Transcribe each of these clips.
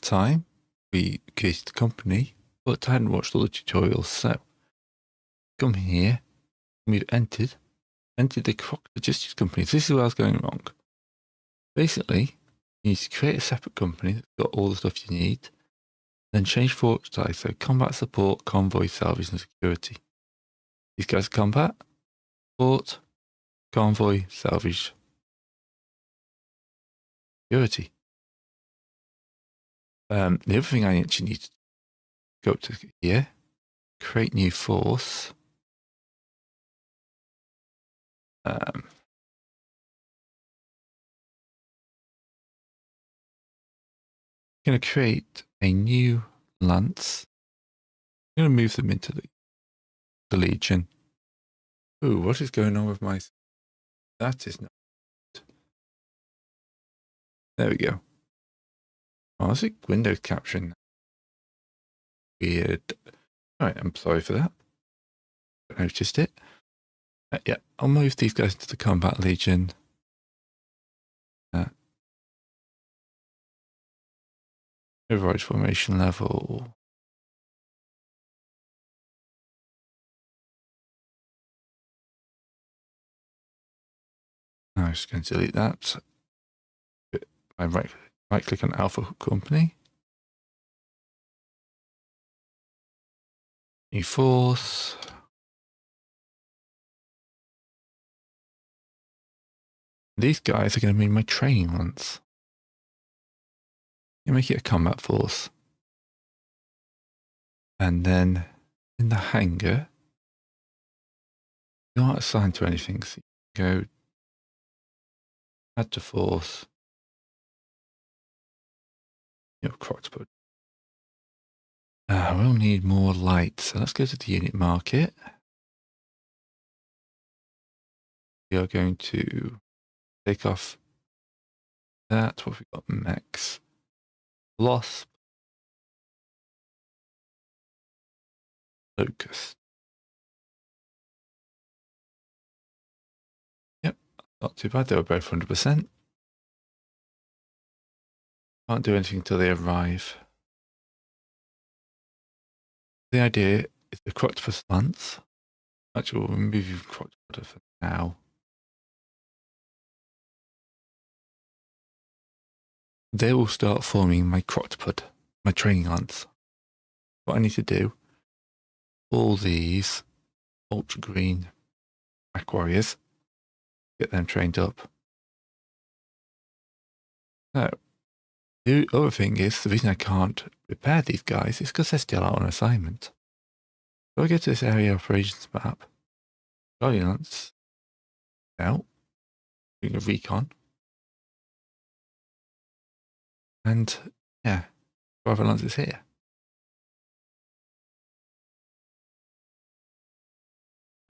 time we created the company, but I hadn't watched all the tutorials, so come here, we've entered the Croc Logistics Company. So this is where I was going wrong. Basically, you need to create a separate company that's got all the stuff you need, then change forge type, so combat support, convoy, salvage, and security. These guys are combat, support, convoy, salvage, security. The other thing I actually need to go up to here, create new force. Going to create a new lance. I'm going to move them into the Legion. Ooh, what is going on with my... That is not... There we go. Oh, is it Windows capturing? Weird. All right, I'm sorry for that. I noticed it. Yeah, I'll move these guys into the Combat Legion. Override formation level. I'm just going to delete that. I right click on Alpha Company. New force. These guys are going to be my training ones. You make it a combat force. And then in the hangar, you're not assigned to anything. So you go add to force. You're crocked put. We'll need more light. So let's go to the unit market. We are going to take off that. What have we got? Mechs. Loss. Locust. Yep, not too bad. They were both 100%. Can't do anything until they arrive. The idea is the Croctopus lance. Actually, we'll remove Croctopus for now. They will start forming my Croctopus, my training lance. What I need to do, all these ultra green Mac warriors, get them trained up. Now, the other thing is, the reason I can't repair these guys is because they're still out on assignment. So I go to this area operations map, Guardian Lance, out, doing a recon. And yeah, Bravo Lance is here.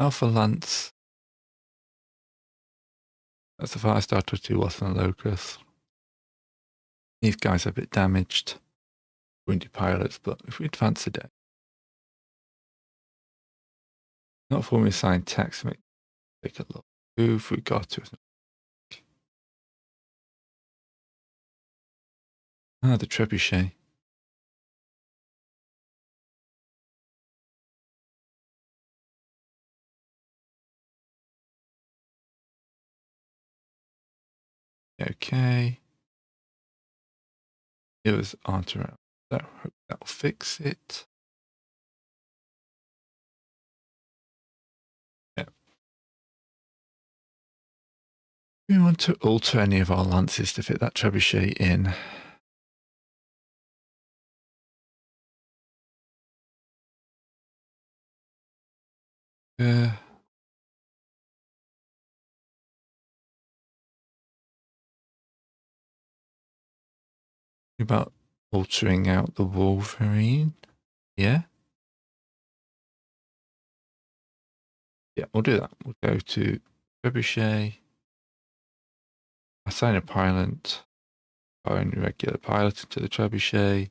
Alpha Lance. That's the Firestarter 2 Wasp and Locust. These guys are a bit damaged. Wounded pilots, but if we advance a day. Not formally assigned tax, take a look. Who have we got to? Ah, the Trebuchet. Okay. The others aren't around. So hope that'll fix it. Yeah. We want to alter any of our lances to fit that Trebuchet in. About altering out the Wolverine. Yeah. Yeah, we'll do that. We'll go to Trebuchet. Assign a pilot. Assign a regular pilot into the Trebuchet.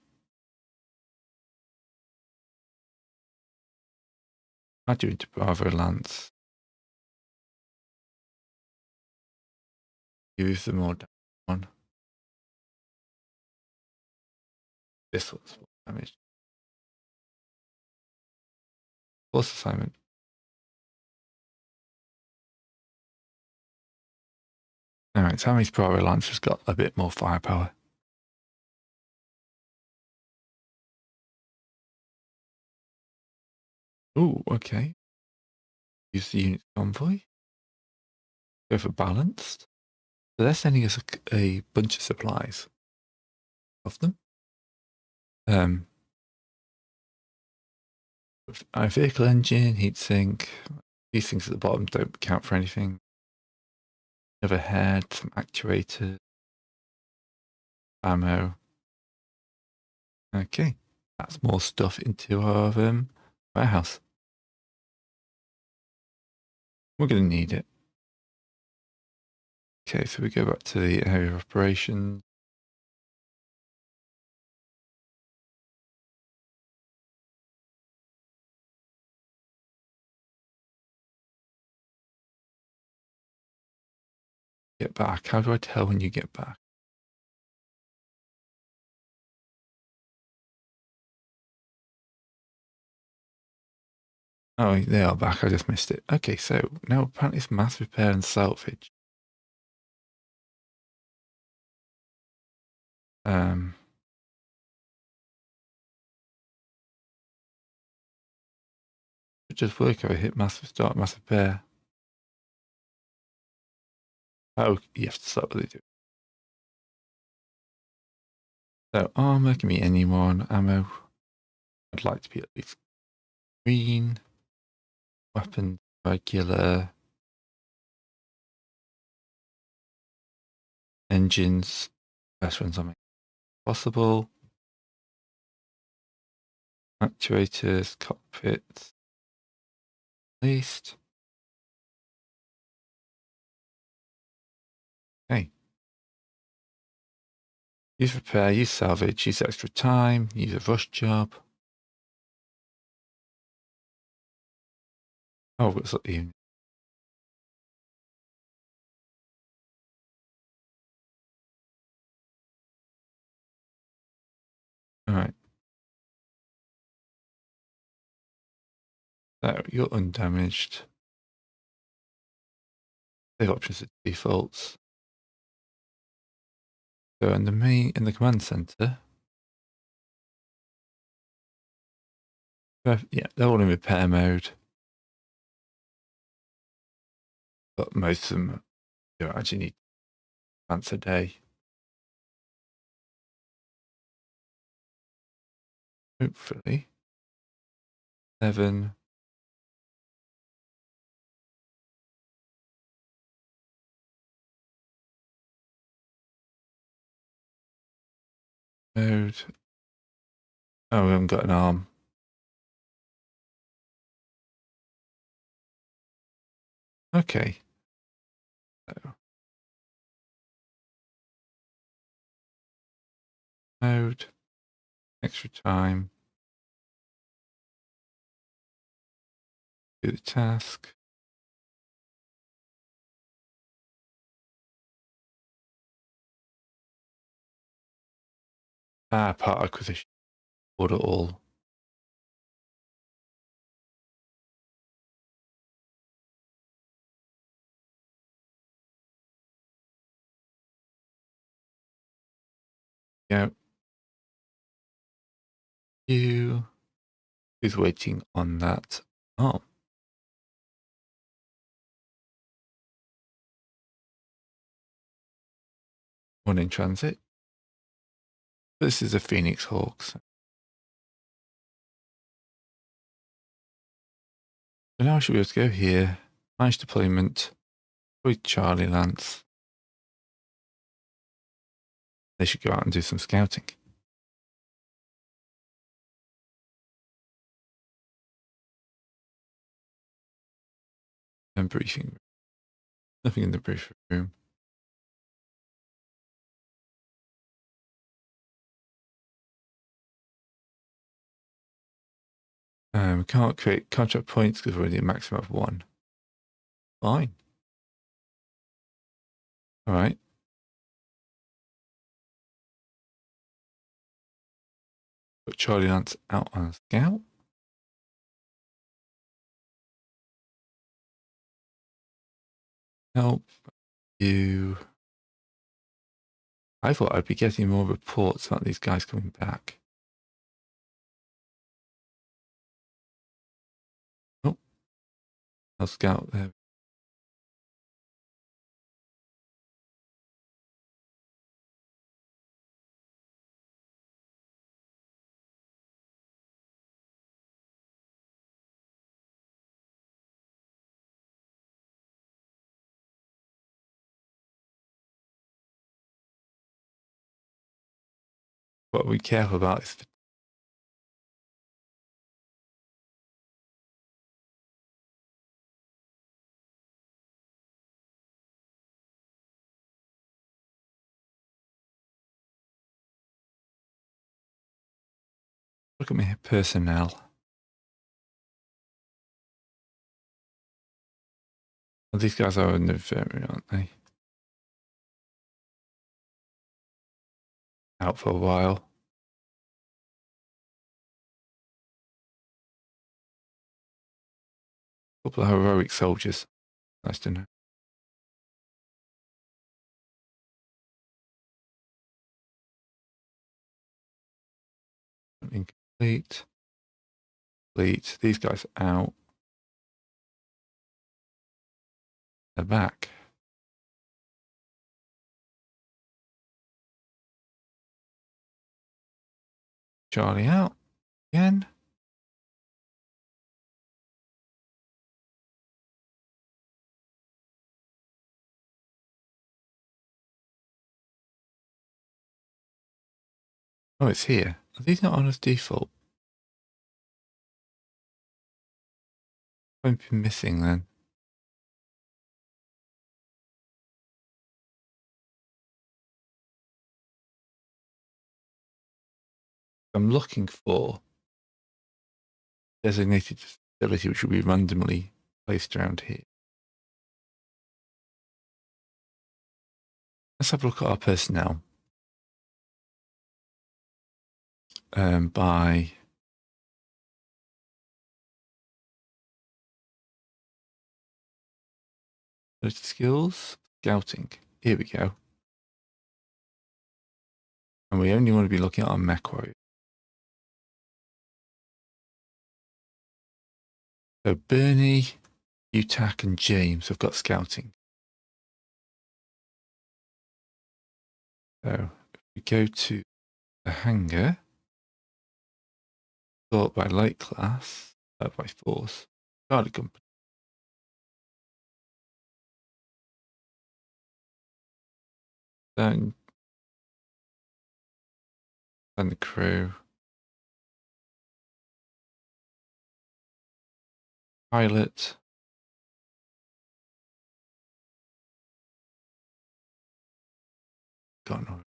Add you into Bravo Lance. Use the more down one. This one's full damage. Force assignment. Alright, so Sammy's Pro Lance has got a bit more firepower. Ooh, okay. Use the unit convoy. Go for balanced. So they're sending us a bunch of supplies. Of them. Our vehicle engine, heatsink. These things at the bottom don't count for anything. Overhead, some actuators. Ammo. Okay. That's more stuff into our warehouse. We're going to need it. Okay, so we go back to the area of operations. Get back. How do I tell when you get back? Oh, they are back. I just missed it. Okay, so now apparently it's mass repair and salvage. Just work over hit start mass repair. Oh, you have to start what they do. So armor, give me any one. Ammo. I'd like to be at least green. Weapons, regular. Engines, best ones on me possible. Actuators, cockpits, least. Okay. Use repair, use salvage, use extra time, use a rush job. Oh, what's up the All right. So you're undamaged. Save options are defaults. So in the command center, yeah, they're all in repair mode. But most of them don't actually need once a day. Hopefully. 7. Mode. Oh, we haven't got an arm. Okay. So. Mode. Extra time. Do the task. Part acquisition. Order all. Yeah. Who's waiting on that arm? One in transit. This is a Phoenix Hawks. So now I should be able to go here. Nice deployment. With Charlie Lance. They should go out and do some scouting. And briefing. Nothing in the briefing room. We can't create contract points because we're already a maximum of 1. Fine. All right. Put Charlie Lance out on a scout. Help you. I thought I'd be getting more reports about these guys coming back. Oh, I'll scout there. What we careful about is look at my personnel. Well, these guys are in the infirmary, aren't they? Out for a while. A couple of heroic soldiers. Nice to know. Incomplete. Complete. These guys are out. They're back. Charlie out again. Oh, it's here. Are these not on as default? Won't be missing then. I'm looking for designated facility which will be randomly placed around here. Let's have a look at our personnel. By skills, scouting. Here we go. And we only want to be looking at our MekHQ. So Bernie, Utac, and James have got scouting. So if we go to the hangar, sort by light class, by force, Charlie Company. Then the crew. Pilot. Gone.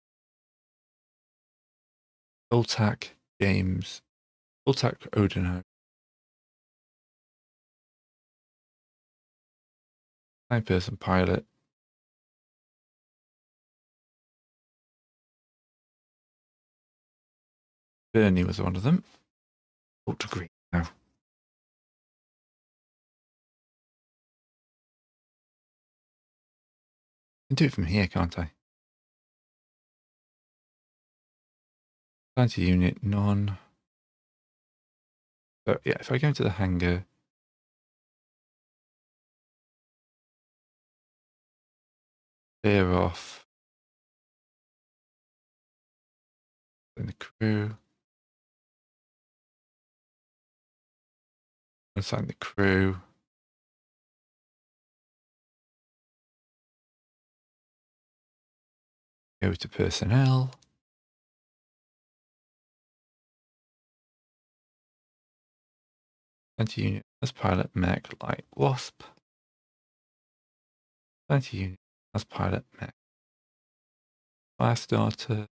Ultac, James. Ultac, Odinho. 9-person pilot. Bernie was one of them. Ultra green now. I can do it from here, can't I? Fancy unit, none. So yeah, if I go into the hangar, clear off. Then the crew. Assign the crew. Go to personnel. Fancy unit as pilot, mech, light, wasp. Fancy unit as pilot, mech. Fire starter.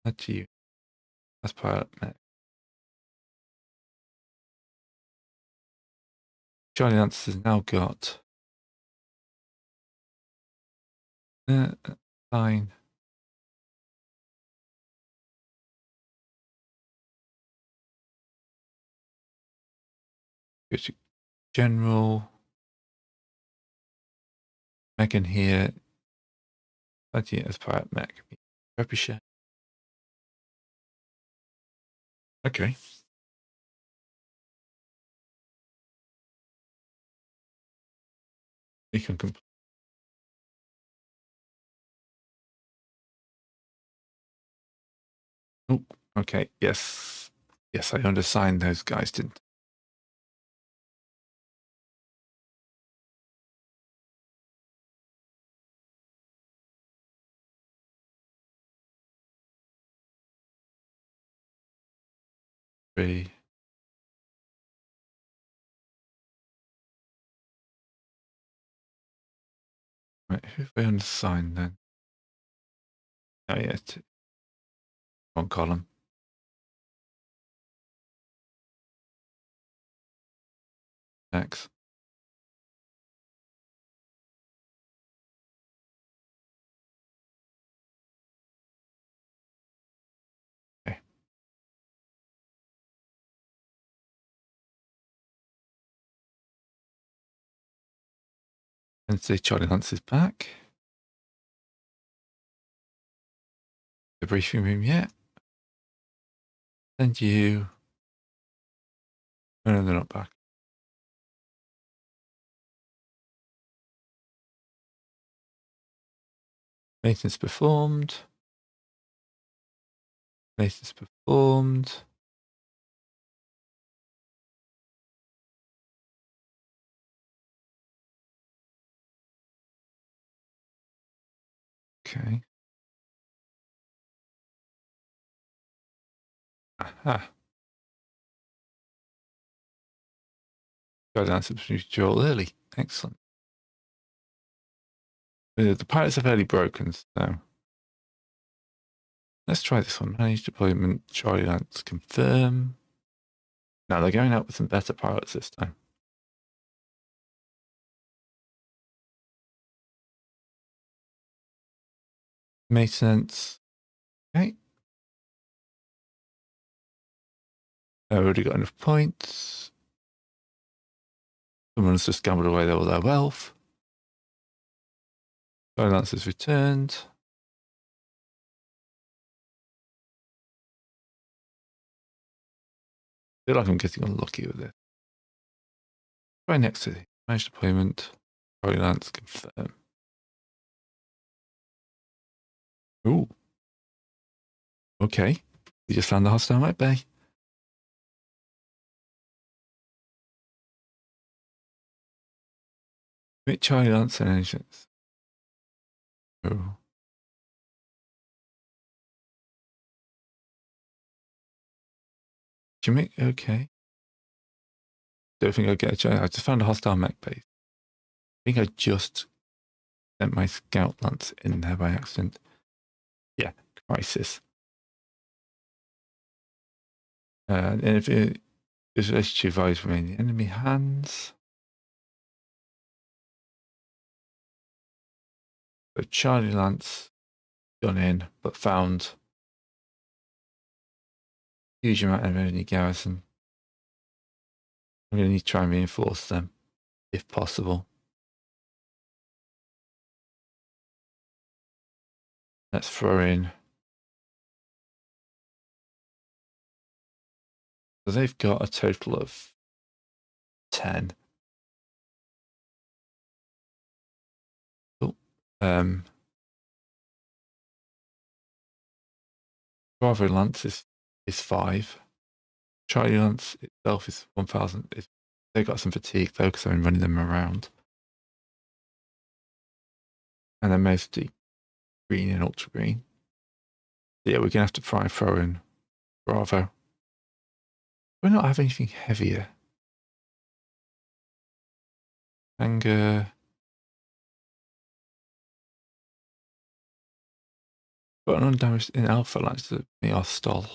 Fancy unit as pilot, mech. Charlie Lance has now got line. Go to general. Megan here. Plenty as part Mac. Share. Okay. We can complete. Oh, okay. Yes. Yes, I undersigned those guys, didn't I? Right, who have I undersigned then? Oh, yeah. One column. Next. Okay. And say Charlie Lance is back. The briefing room yet? Send you. No, they're not back. Maintenance performed. Maintenance performed. Okay. Aha. Charlie Lance is Joel early. Excellent. The pilots are fairly broken, so let's try this one. Manage deployment. Charlie Lance confirm. Now they're going out with some better pilots this time. Maintenance. Okay. I've already got enough points. Someone's just gambled away all their wealth. Finance has returned. I feel like I'm getting unlucky with this. Right next to the managed deployment. Finance confirm. Ooh. Okay. You just found the hostile White Bay. Commit Charlie Lance and engines. Oh. Do you make okay? Don't think I'll get a chance. I just found a hostile mech base. I think I just sent my scout lance in there by accident. Yeah, crisis. And if it is relationship values remain in enemy hands. So Charlie Lance gone in, but found huge amount of enemy garrison. I'm going to need to try and reinforce them, if possible. Let's throw in. So they've got a total of 10. Oh, Bravo Lance is 5. Charlie Lance itself is 1,000. They've got some fatigue though, because I've been running them around. And they're mostly green and ultra green. So yeah, we're going to have to try and throw in Bravo. We're not having anything heavier. Anger. Got an undamaged in Alpha Lance to me our stall.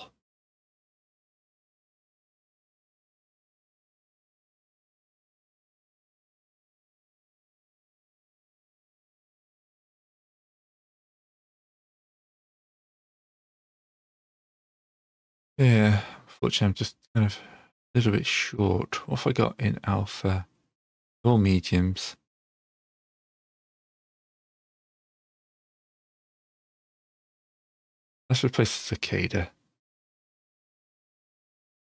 Yeah, unfortunately, I'm just kind of a little bit short. What have I got in alpha? All mediums. Let's replace the cicada.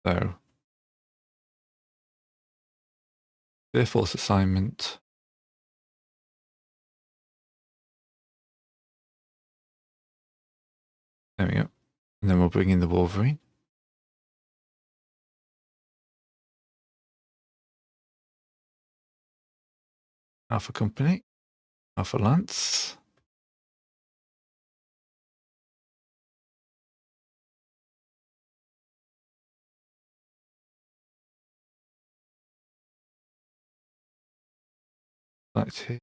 So, Air Force assignment. There we go. And then we'll bring in the Wolverine. Alpha Company. Alpha Lance. That's it.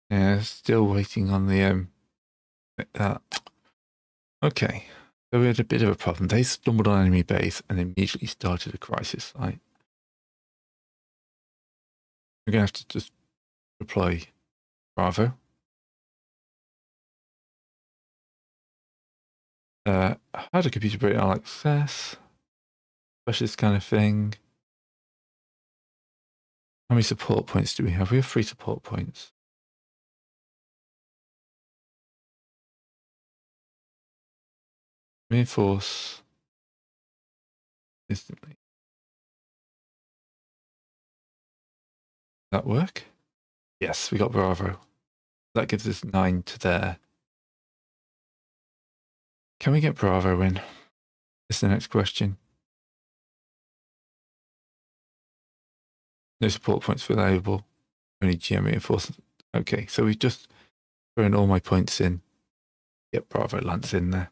Yeah, still waiting on the okay. So we had a bit of a problem. They stumbled on enemy base and immediately started a crisis. We're gonna have to just deploy Bravo. How to computer break all access. Specialist kind of thing. How many support points do we have? We have 3 support points. Reinforce instantly. That work? Yes, we got Bravo. That gives us 9 to there. Can we get Bravo in? This is the next question. No support points available. Only GM reinforcements. Okay, so we've just thrown all my points in. Get Bravo Lance in there.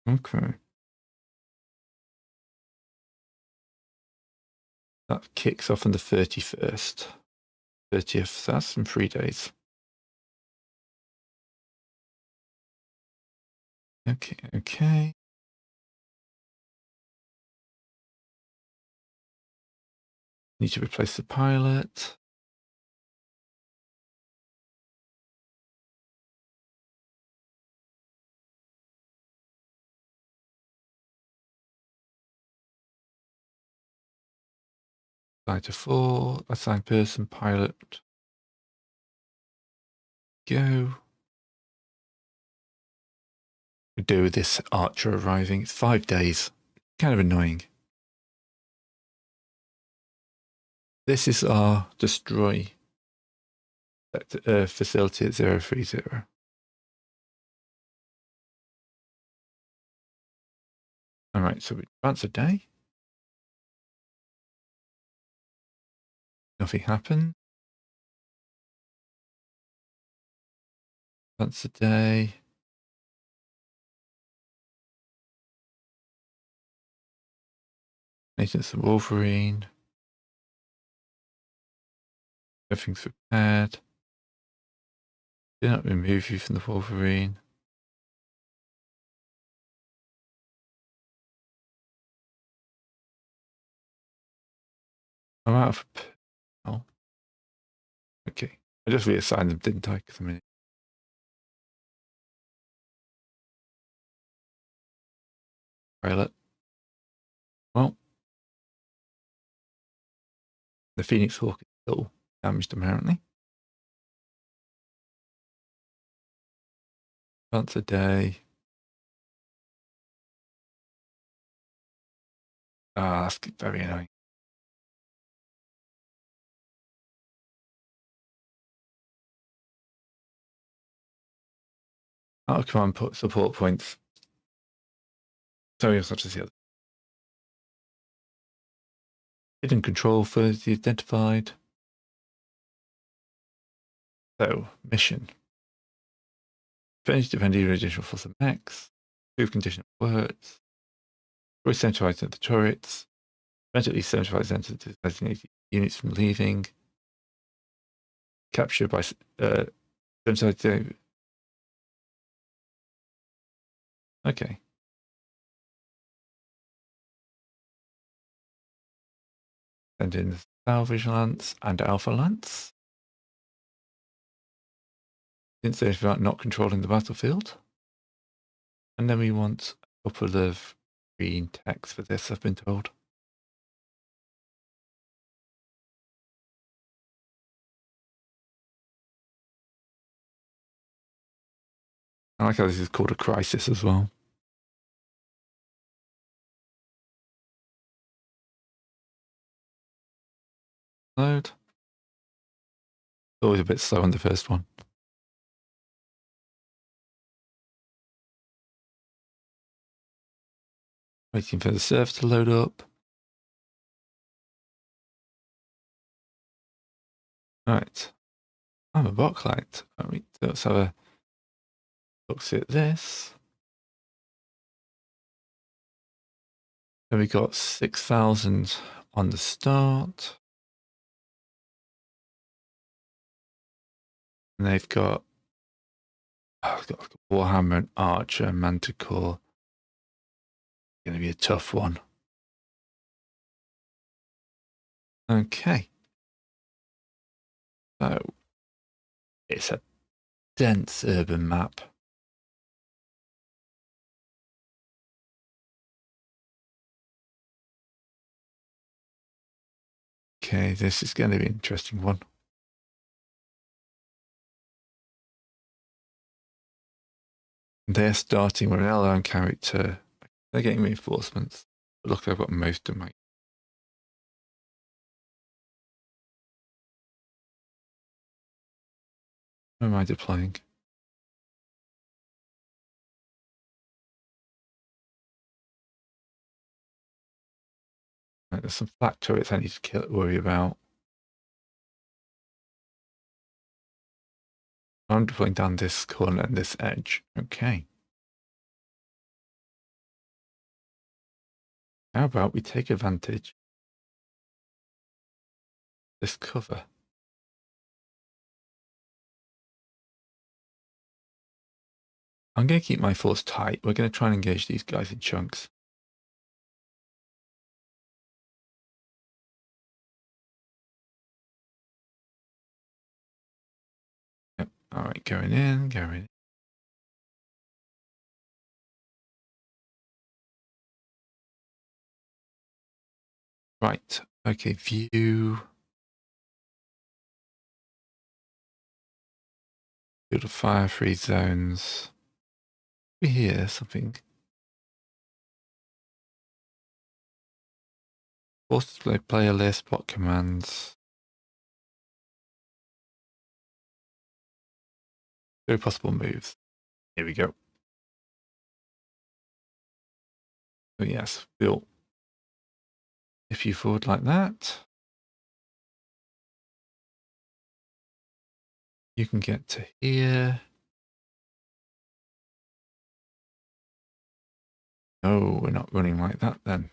Okay. That kicks off on the 31st. 30th, so that's in 3 days. Okay. Need to replace the pilot. Assign to 4. Assign person, pilot. Go. We do with this archer arriving. It's 5 days. Kind of annoying. This is our destroy facility at 030. All right, so we advance a day. Nothing happened. Advance a day. Maintenance of Wolverine. Everything's prepared. Do not remove you from the Wolverine. I'm out of... Oh. Okay. I just reassigned them, didn't I? Because I'm in. Pilot. Well. The Phoenix Hawk is still damaged, apparently. Once a day. Ah, that's very annoying. Out of command support points. So we also have to see other. Hidden control first identified. So, mission. Finish defending additional force of mechs. Improve condition of works. Destroy centralized the turrets. Prevent at least 75% of the designated units from leaving. Capture by 75. Okay. Send in the salvage lance and alpha lance. Didn't say anything about not controlling the battlefield. And then we want a couple of green text for this, I've been told. I like how this is called a crisis as well. Load. Always a bit slow on the first one. Waiting for the server to load up. Right. I'm a Bocklight. Let's have a look at this. Then we got 6,000 on the start. And they've got, Warhammer and Archer, Manticore. Going to be a tough one. Okay. So it's a dense urban map. Okay, this is going to be an interesting one. They're starting with an L1 character. They're getting reinforcements. But look, I've got most of my. Where am I deploying? Right, there's some flak turrets I need to worry about. I'm deploying down this corner and this edge. Okay. How about we take advantage of this cover? I'm going to keep my force tight. We're going to try and engage these guys in chunks. Yep. All right, going in, going in. Right, okay, view. Build a fire-free zones. We hear something. Force display player list, block commands. Very possible moves. Here we go. Oh yes, build. If you forward like that, you can get to here. No, we're not running like that then.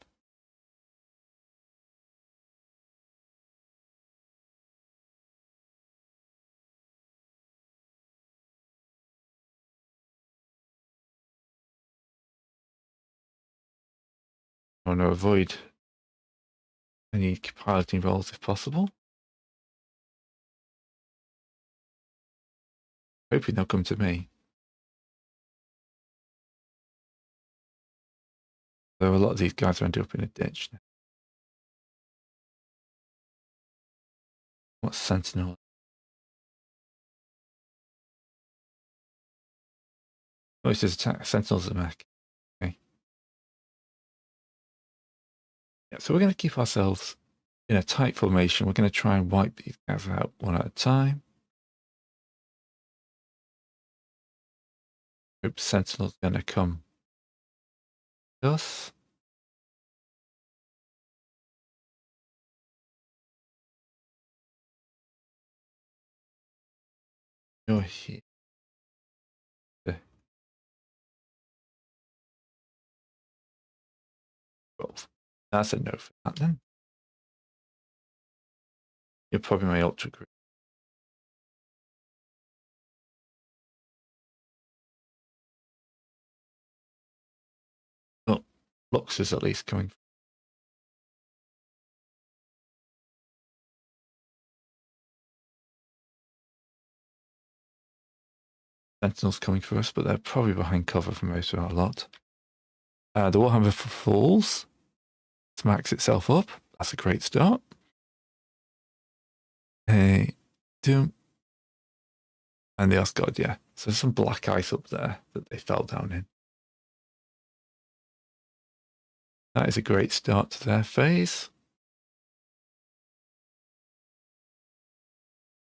I want to avoid any piloting roles if possible. Hoping they'll come to me. Though a lot of these guys will end up in a ditch. What's Sentinel? Oh, it says attack. Sentinel's a mech. Okay. Yeah, so we're going to keep ourselves in a tight formation. We're going to try and wipe these guys out one at a time. Hope Sentinel's going to come to us. You're here. Well, that's a no for that then. You're probably my ultra group. Oh, Lux is at least coming. Sentinel's coming for us, but they're probably behind cover for most of our lot. The Warhammer falls, smacks itself up. That's a great start. Hey, Doom. And the Asgard, yeah. So there's some black ice up there that they fell down in. That is a great start to their phase.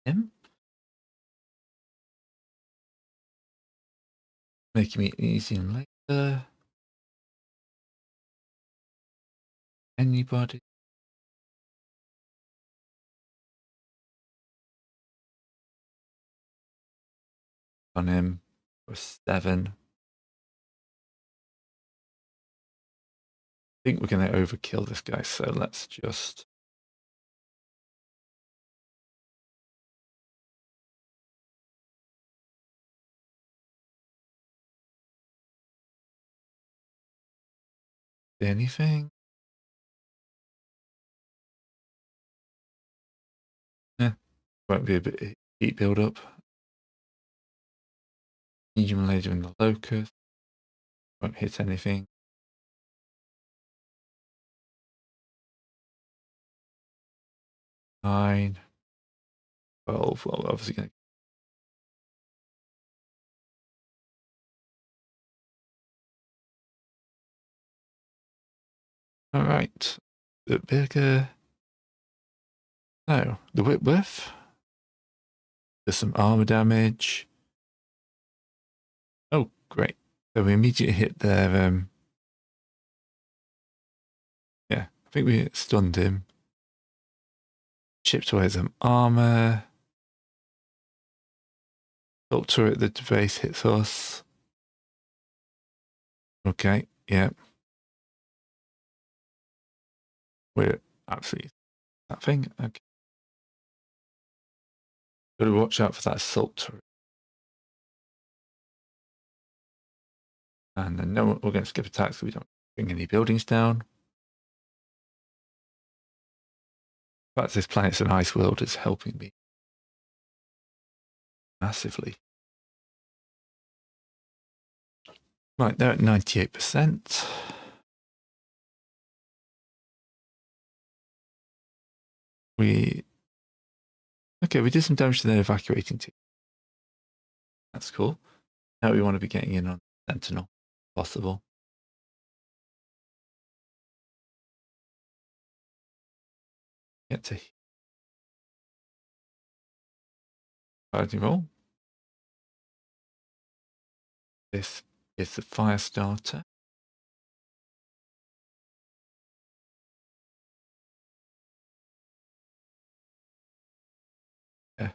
Him. Making me easy and later. Anybody? On him for 7. I think we're going to overkill this guy, so let's just... anything? Yeah, won't be a bit of heat build up. Medium laser in the locust. Won't hit anything. Nine. 12. Well, we're obviously going to... Alright. The bigger... No, the Whitworth. There's some armor damage. Oh, great. So we immediately hit their... yeah, I think we stunned him. Chipped away some armor. Up turret, the base hits us. Okay, yeah. We're absolutely that thing. Okay. Got to watch out for that assault turret. And then no, we're going to skip attacks so we don't bring any buildings down. In fact, this planet's an ice world is helping me massively. Right, they're at 98%. Okay, we did some damage to their evacuating team. That's cool. Now we want to be getting in on Sentinel, if possible. Get to fighting roll. This is the fire starter. Yeah.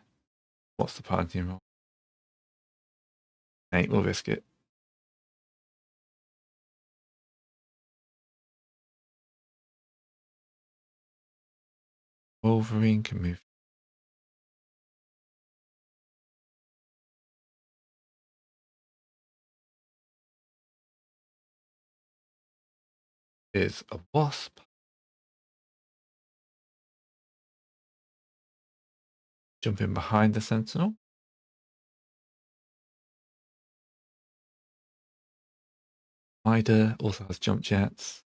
What's the party roll? 8, we'll risk it. Wolverine can move. Is a wasp. Jump in behind the sentinel. Ida also has jump jets.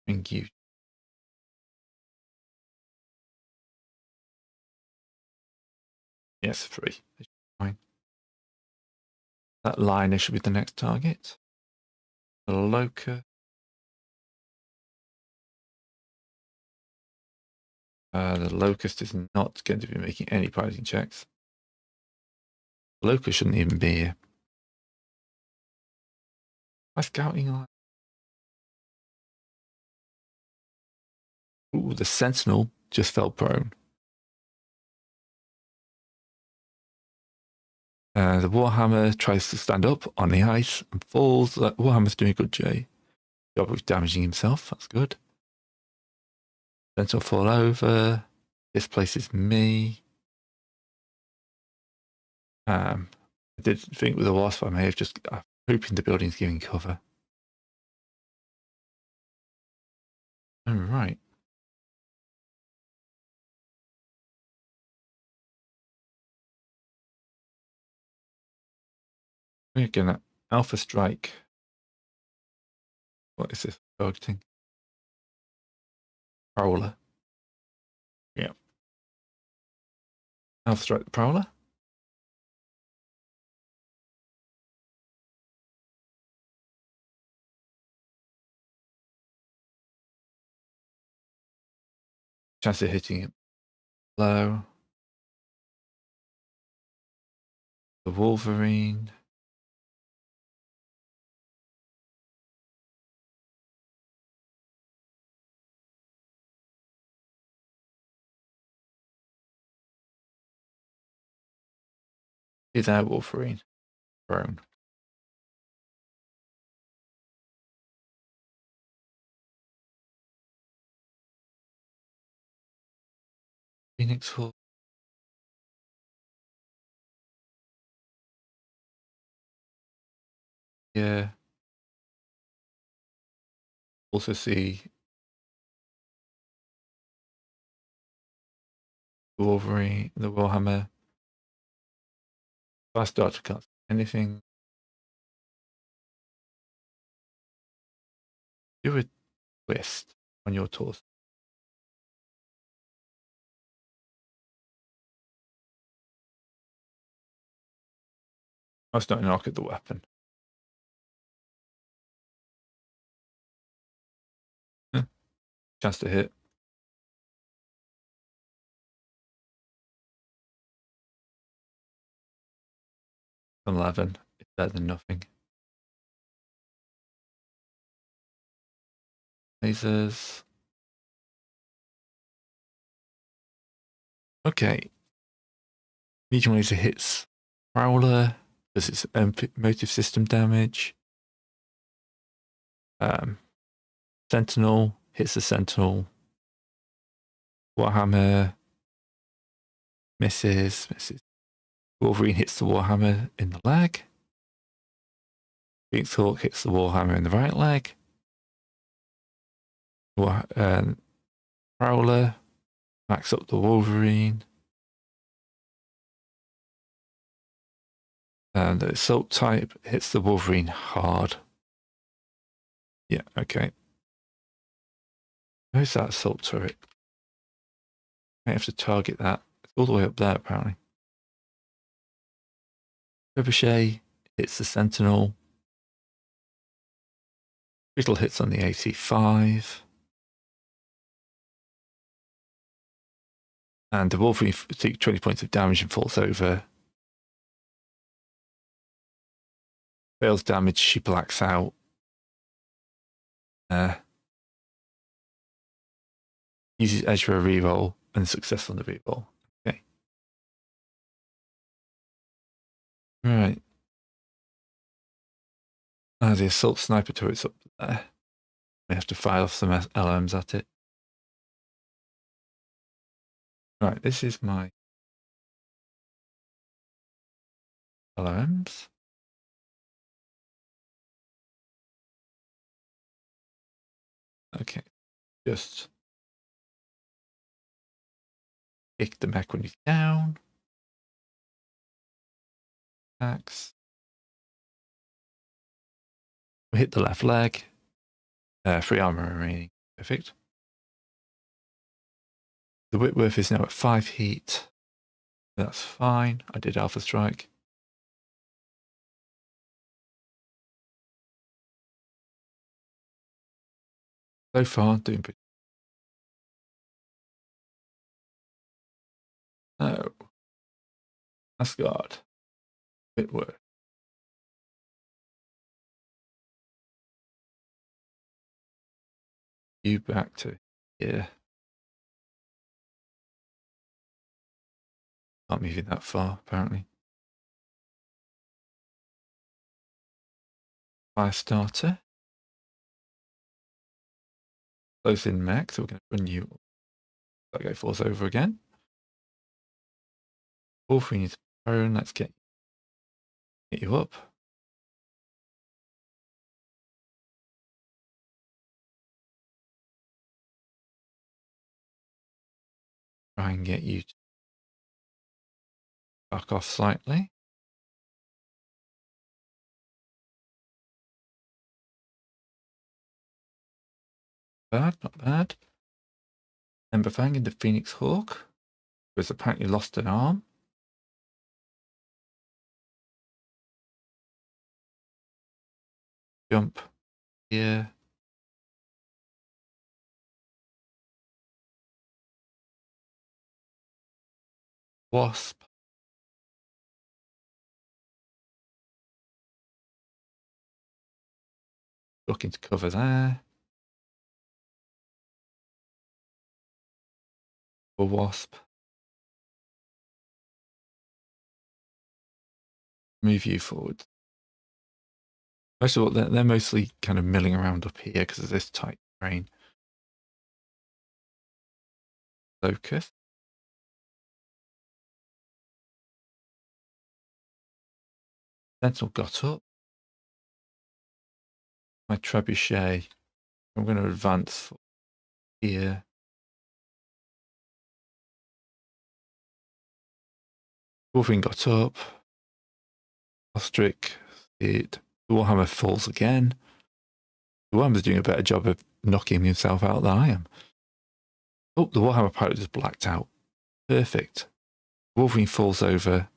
Thank you. Yes, 3. Fine. That liner should be the next target. The Locust. The Locust is not going to be making any piloting checks. The Locust shouldn't even be here. My scouting line. Ooh, the Sentinel just fell prone. The Warhammer tries to stand up on the ice and falls. Warhammer's doing a good job of damaging himself. That's good. Sentinel fall over. This places me. I did think with the Wasp, I may have just hoping the building's giving cover. All right. We're gonna Alpha Strike What is this targeting? Prowler. Yeah. Alpha strike the Prowler. Chance of hitting it low. The Wolverine. Is our Wolverine prone? Phoenix Hawk. Yeah. Also see the Wolverine, the Warhammer. If I start to cut anything, do a twist on your torso. I was not an arc at the weapon. Chance to hit. 11. It's better than nothing. Lasers. Okay. Medium laser hits Prowler. Does its motive system damage. Sentinel hits the Sentinel. Warhammer misses. Wolverine hits the Warhammer in the leg. Phoenix Hawk hits the Warhammer in the right leg. Prowler backs up the Wolverine. And the Assault type hits the Wolverine hard. Yeah, okay. Where's that Assault turret? I have to target that. It's all the way up there, apparently. Ricochet hits the Sentinel. Critical hits on the 85. And the Wolverine takes 20 points of damage and falls over. Fails damage, she blacks out. Uses edge for a reroll and success on the reroll. Okay. Right. The assault sniper turret's up there. We have to fire off some LMs at it. Right, this is my LMs. Okay, just kick the mech when he's down. Attacks. We hit the left leg. 3 armor remaining. Perfect. The Whitworth is now at 5 heat. That's fine. I did Alpha Strike. So far, doing pretty. Oh. Asgard. Whitworth. You back to here. Not moving that far, apparently. Fire starter. Close in mech, so we're going to run you. That go force over again. Wolverine is prone. Let's get you up. Try and get you to back off slightly. bad, not bad. Ember Fang into Phoenix Hawk, who has apparently lost an arm. Jump here. Wasp. Looking to cover there. A wasp. Move you forward. Most of all, they're mostly kind of milling around up here because of this tight terrain. Focus. Sentinel got up. My trebuchet. I'm going to advance here. Wolverine got up. Ostrich. The Warhammer falls again. The Warhammer's doing a better job of knocking himself out than I am. Oh, the Warhammer pilot just blacked out. Perfect. Wolverine falls over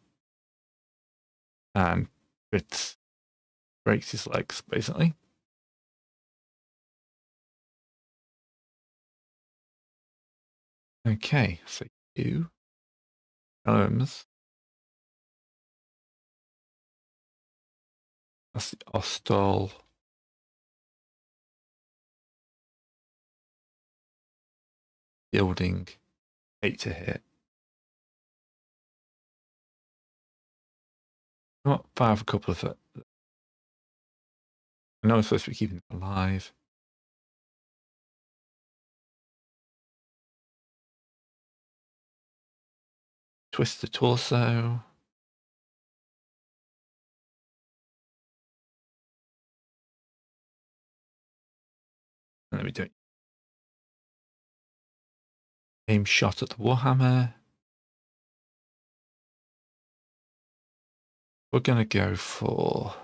and breaks his legs, basically. Okay, so you, Helms, that's the Ostol. Building 8 to hit. I might fire a couple of it. I know I'm supposed to be keeping it alive. Twist the torso. And then we do it. Aim shot at the Warhammer. We're going to go for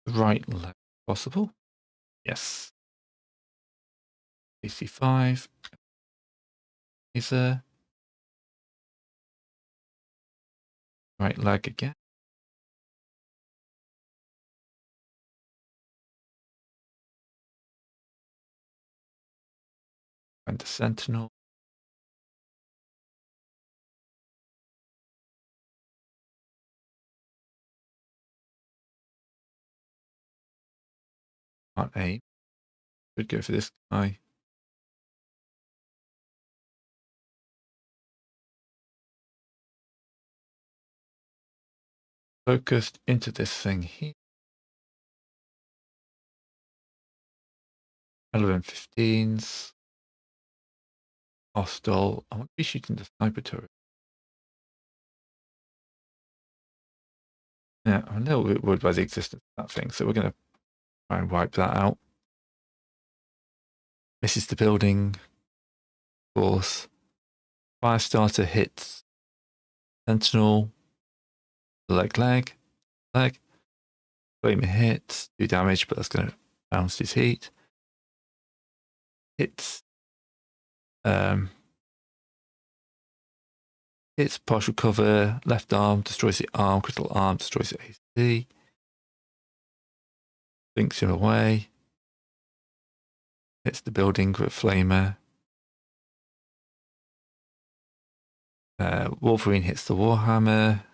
the right leg, possible. Yes. AC5. Is there? Right leg again. And the Sentinel. Can't aim. Could go for this guy. Focused into this thing here. 11-15s. Hostile. I want to be shooting the sniper turret. Yeah, I'm a little bit worried by the existence of that thing, so we're going to try and wipe that out. Misses the building. Of course. Firestarter hits Sentinel. Leg. Flamer hits. 2 damage, but that's going to bounce his heat. Hits. Hits partial cover. Left arm destroys the arm. Critical arm destroys the AC. Blinks him away. Hits the building with a flamer. Wolverine hits the Warhammer.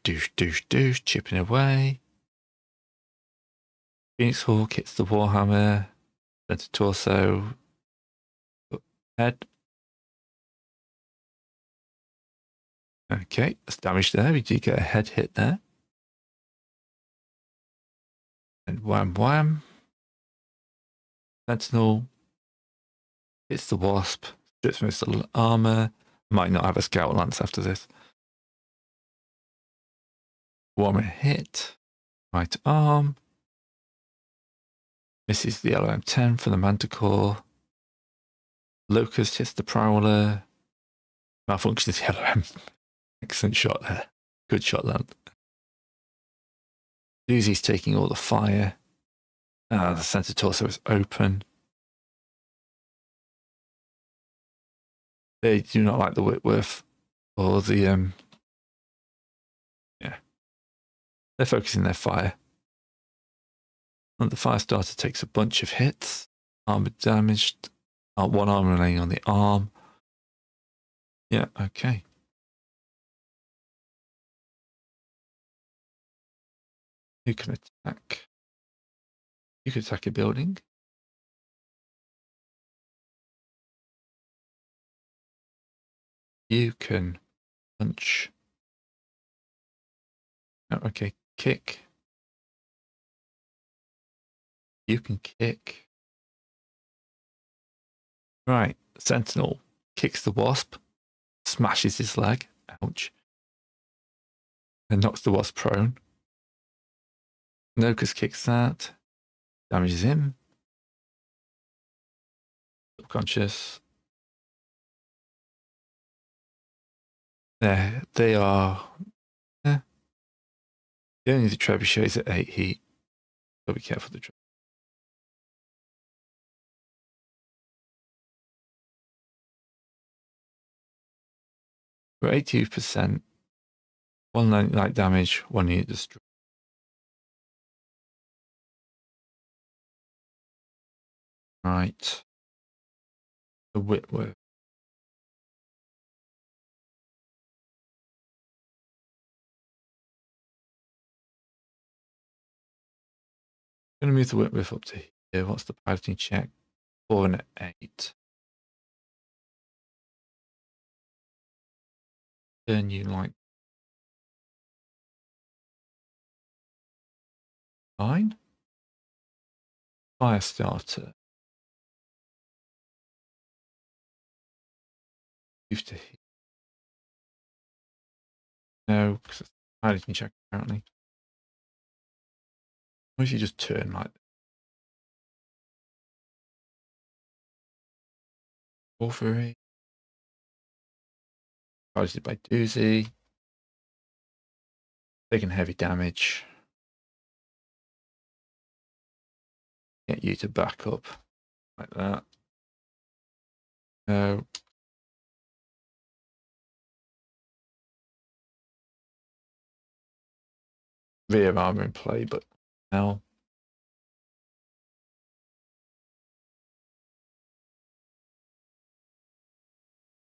Douche, chipping away. Phoenix Hawk hits the Warhammer. Center torso. Head. Okay, that's damage there. We do get a head hit there. And wham. Sentinel hits the Wasp. Strips most of the armor. Might not have a Scout Lance after this. Warhammer hit. Right arm. Misses the LOM-10 for the Manticore. Locust hits the Prowler. Malfunctions the LOM. Excellent shot there. Good shot, lad. Doozy's taking all the fire. The center torso is open. They do not like the Whitworth or the yeah. They're focusing their fire. And the fire starter takes a bunch of hits. Armor damaged. One arm remaining on the arm. Yeah, okay. You can attack. You can attack a building. You can punch. Oh, okay, kick. You can kick. Right, Sentinel kicks the wasp, smashes his leg. Ouch. And knocks the wasp prone. Nocus kicks that. Damages him. Subconscious. There, they are. Only the trebuchets at 8 heat. So be careful of the trebuchet. We're 82%. 1 light damage, 1 unit destroyed. Right. The Whitworth. I'm going to move the Whitworth up to here. What's the piloting check? 4 and 8. Turn you like 9. Fire starter. Move to here. No, because it's piloting check apparently. What if you just turn like 4 for 8? Piloted by Doozy. Taking heavy damage. Get you to back up like that. No. Rear armor in play, but now.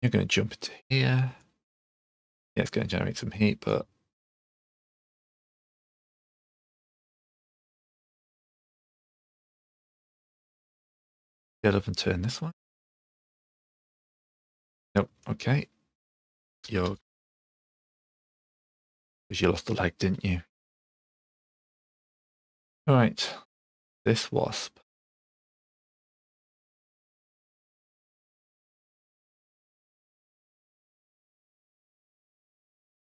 You're going to jump into here. Yeah, it's going to generate some heat, but get up and turn this one. Nope. Okay. Because you lost the leg, didn't you? All right. This wasp.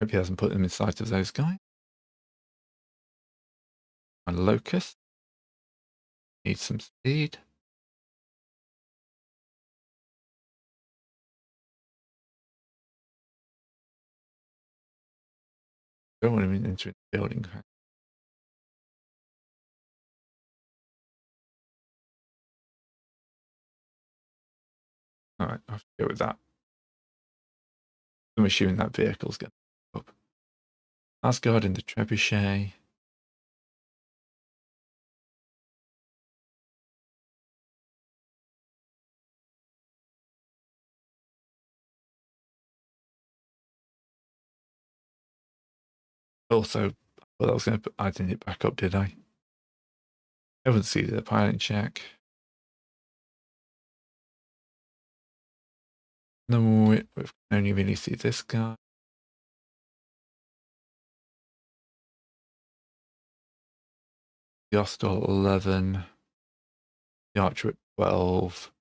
Hope he hasn't put them in sight of those guys. And locust. Needs some speed. Don't want him entering the building. All right, I'll have to go with that. I'm assuming that vehicle's going to up. Asgard in the trebuchet. Also, well, I was going to put adding it back up, did I? I haven't seen the pilot check. No, we only really see this guy. The Ostal at 11. The Archer at 12.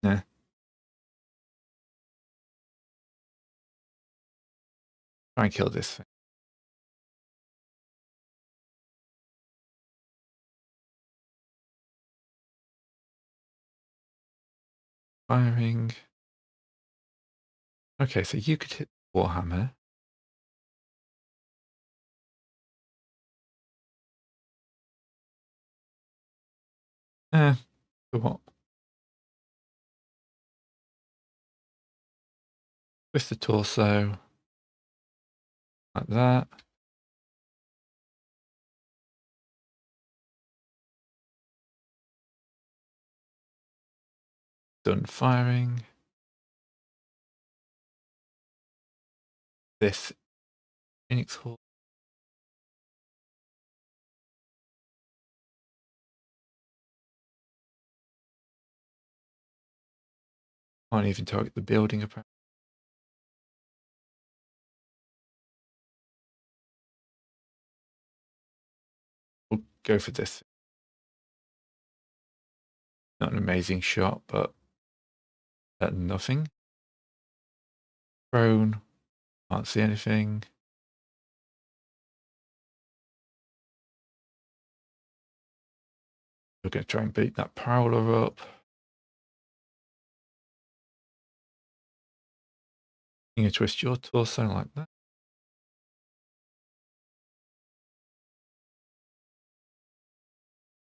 Nah. Try and kill this thing. Firing. Okay, so you could hit Warhammer. For what? Twist the torso. Like that. Done firing. This Phoenix Hall. Can't even target the building apparently. We'll go for this. Not an amazing shot, but better than nothing. Prone. Can't see anything. We're going to try and beat that Prowler up. You're going to twist your torso like that.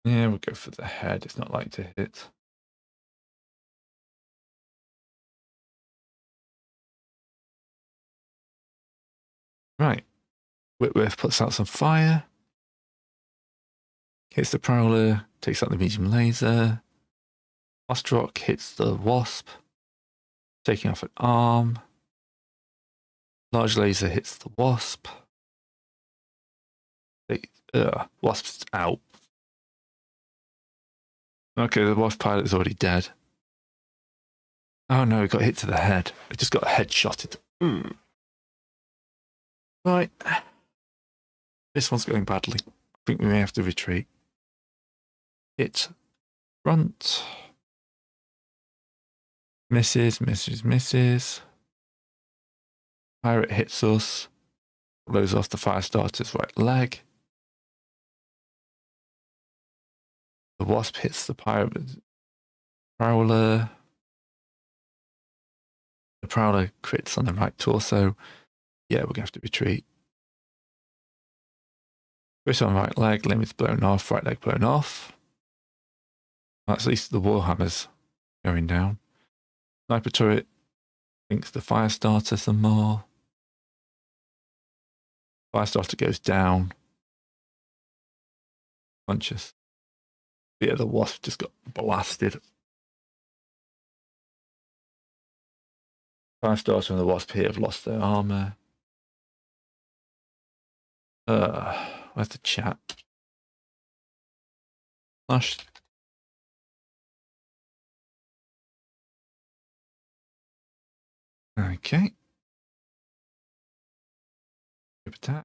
Yeah, we'll go for the head. It's not like to hit. Right. Whitworth puts out some fire. Hits the Prowler. Takes out the medium laser. Ostrock hits the Wasp. Taking off an arm. Large laser hits the Wasp. Wasp's out. Okay, the Wasp pilot is already dead. Oh no, he got hit to the head. He just got headshotted. Right. This one's going badly. I think we may have to retreat. Hit front. Misses, misses, misses. Pirate hits us. Blows off the fire starter's right leg. The Wasp hits the pirate Prowler. The Prowler crits on the right torso. Yeah, we're going to have to retreat. Crit on right leg, limbs blown off, right leg blown off. Well, at least the Warhammer's going down. Sniper turret thinks the fire starter some more. Fire starter goes down. Punches. Yeah, the Wasp just got blasted. Fire starter and the Wasp here have lost their armor. Where's the chat? Flash. Okay. Attack.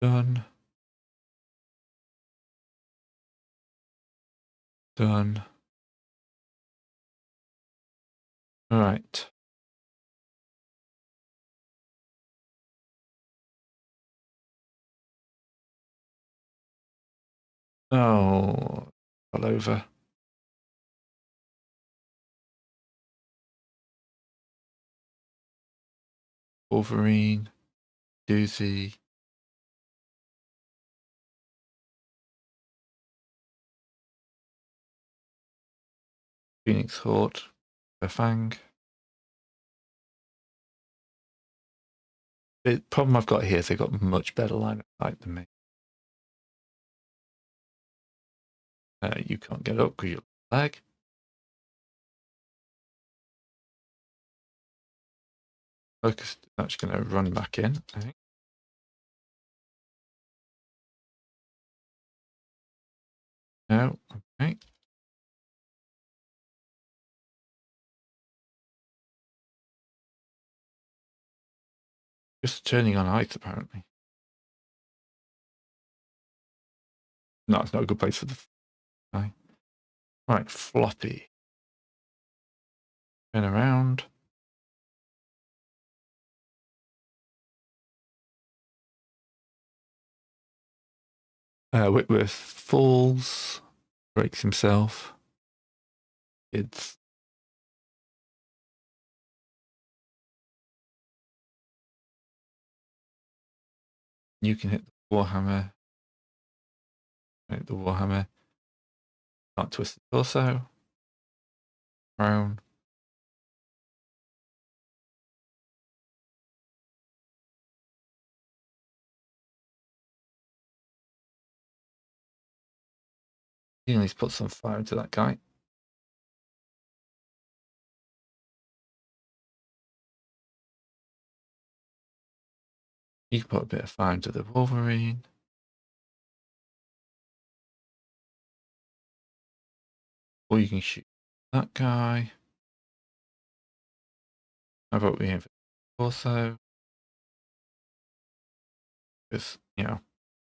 Done. Done. All right. Oh, all over. Wolverine, Doozy. Phoenix Horde, Fang. The problem I've got here is they've got much better line of sight than me. You can't get up because you're lag. Focus is actually going to run back in, I think. No, okay. Just turning on ice, apparently. No, it's not a good place for the guy. Right, floppy. Turn around. Whitworth falls, breaks himself. Kids. You can hit the Warhammer. Hit the Warhammer. Can't twist the torso. Prone. You can at least put some fire into that guy. You can put a bit of fire into the Wolverine. Or you can shoot that guy. How about we aim for the torso? Because, you know,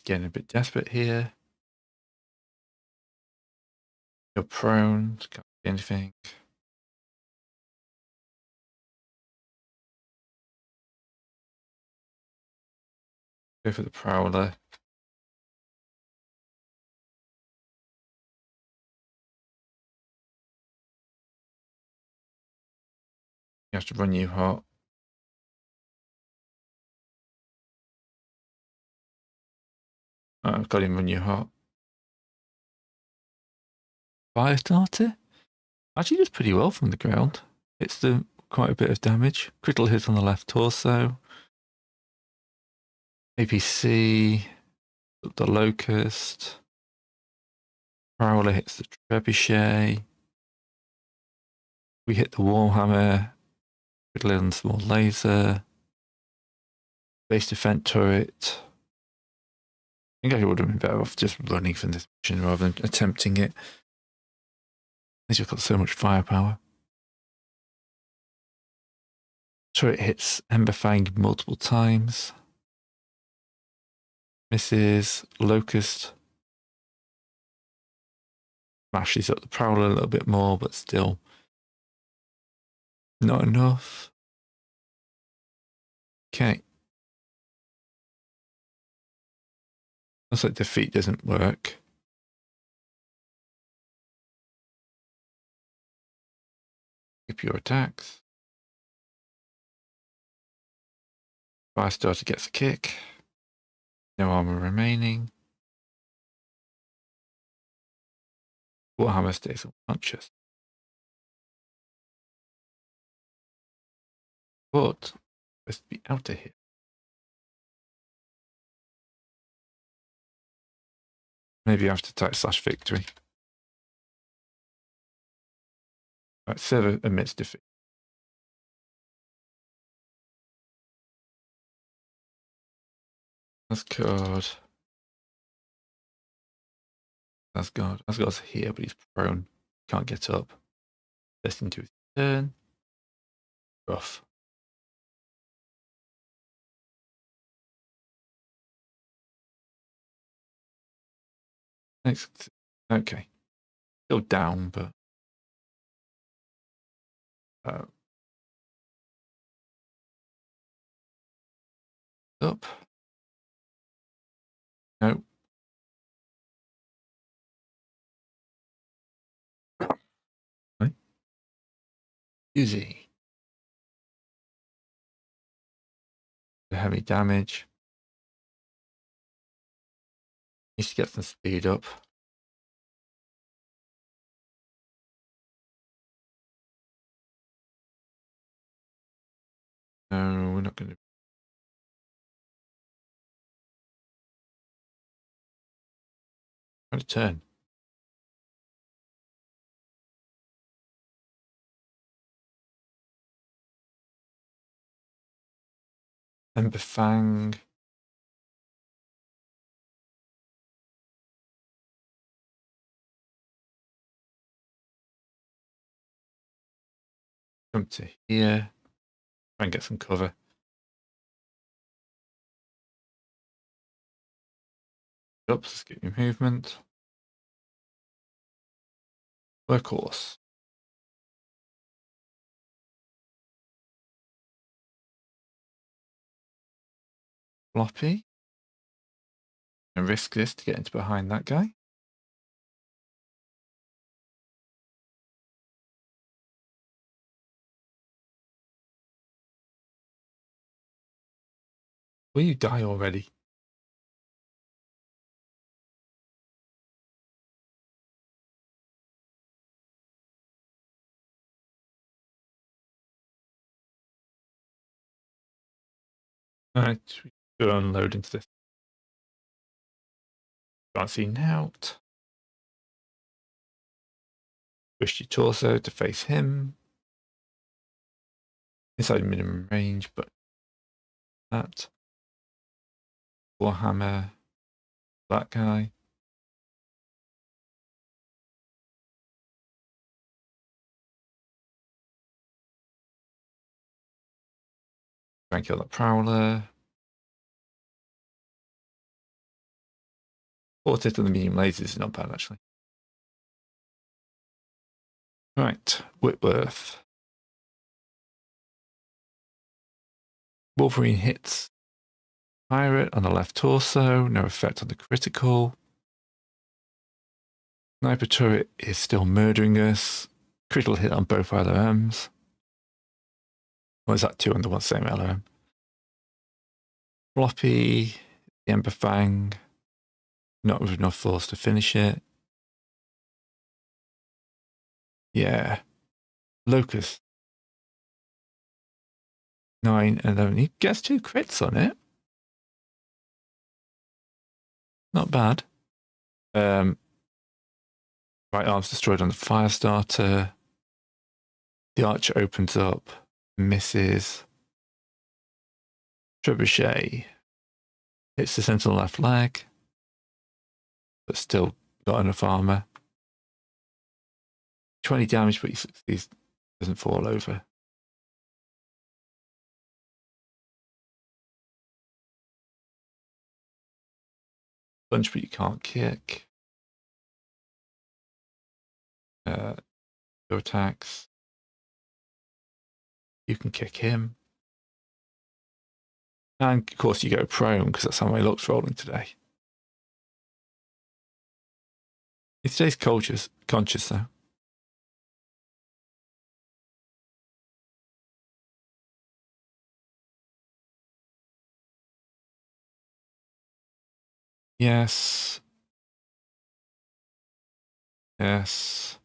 getting a bit desperate here. You're prone, can't see anything. Go for the Prowler. You have to run you hot. I've got him run you hot. Firestarter actually does pretty well from the ground. It's quite a bit of damage. Critical hit on the left torso. APC, the Locust. Prowler hits the Trebuchet. We hit the Warhammer. Critical hit on the small laser. Base defense turret. I think I would have been better off just running from this mission rather than attempting it. He's just got so much firepower. Turret hits Emberfang multiple times. Misses. Locust smashes up the Prowler a little bit more, but still not enough. Okay. Looks like defeat doesn't work. Keep your attacks. Firestarter gets a kick. No armor remaining. Warhammer stays unconscious. But supposed to be out of here. Maybe I have to type /victory. Right, server admits defeat. Asgard. Asgard's here, but he's prone. Can't get up. Destined to his turn. Rough. Next. Okay. Still down, but up. No. Right. Easy. Heavy damage. Needs to get some speed up. No, we're not going to. Try to turn. Emberfang. Come to here. Try and get some cover. Up, skip your movement. Workhorse. Floppy. And risk this to get into behind that guy. Will you die already? Right, we go unload into this. Can't see now. Push your torso to face him. Inside minimum range, but that. Warhammer. That guy. Try and kill that prowler. 4/5 of the medium lasers is not bad, actually. Right, Whitworth. Wolverine hits pirate on the left torso, no effect on the critical. Sniper turret is still murdering us. Critical hit on both LOMs. Or is that 2 on the one same LOM? Floppy, the Ember Fang, not with enough force to finish it. Yeah. Locust. 9 and 11. He gets 2 crits on it. Not bad. Right arm's destroyed on the Firestarter. The Archer opens up, misses. Trebuchet hits the Sentinel left leg, but still got enough armor. 20 damage, but he doesn't fall over. Punch, but you can't kick. Your attacks. You can kick him. And of course you go prone, because that's how my luck's rolling today. He stays conscious though. Yes. Yes.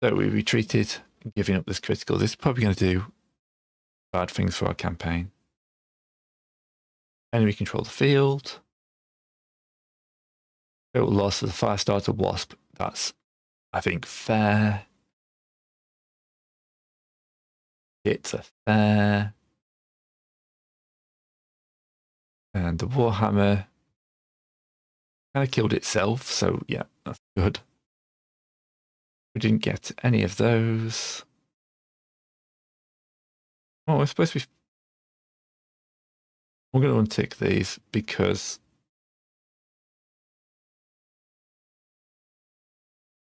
So we retreated, giving up this critical. This is probably going to do bad things for our campaign. Enemy control the field. Total loss of the Firestarter Wasp. That's, I think, fair. It's a fair. And the Warhammer kind of killed itself, so yeah, that's good. We didn't get any of those. Oh, we're supposed to be... We're going to untick these because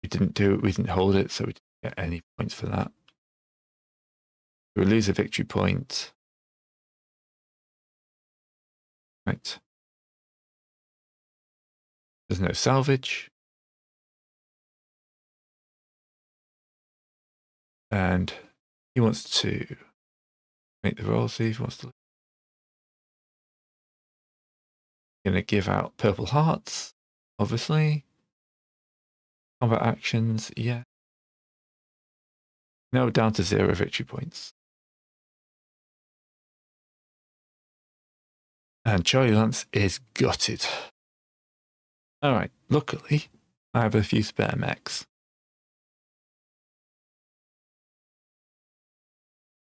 we didn't hold it, so we didn't get any points for that. We lose a victory point. Right. There's no salvage. And he wants to make the roll, see if he wants to. Going to give out purple hearts, obviously. Combat actions, yeah. Now down to 0 victory points. And Charlie Lance is gutted. All right, luckily, I have a few spare mechs.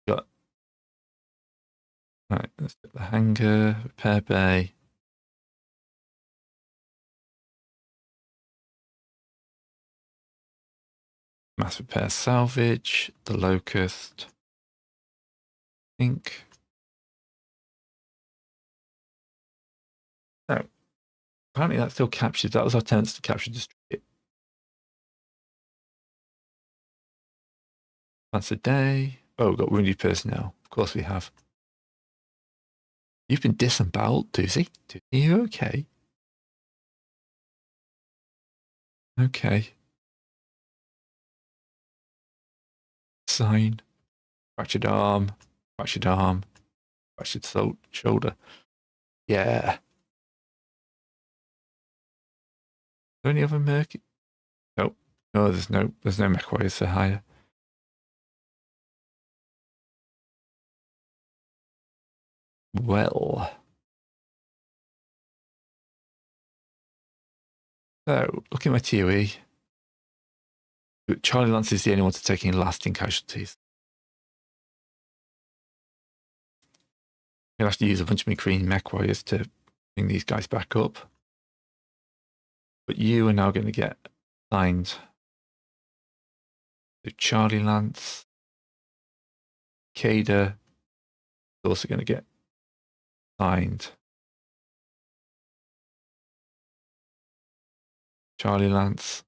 Got. All right, let's get the hangar, repair bay. Mass repair salvage, the locust. I think. No. Apparently that still captured. That was our tenants to capture distribute. That's a day. Oh, we've got wounded personnel. Of course we have. You've been disemboweled, Doozy. Are you okay? Okay. Sign. Fractured arm. Fractured arm. Fractured shoulder. Yeah. Are there any other murky? Nope. No, there's no mech warriors for hire. well. So, looking at my TOE, Charlie Lance is the only one to take any lasting casualties. You'll have to use a bunch of McCree mech warriors to bring these guys back up. But you are now going to get signed to Charlie Lance. Cada is also going to get signed. Charlie Lance.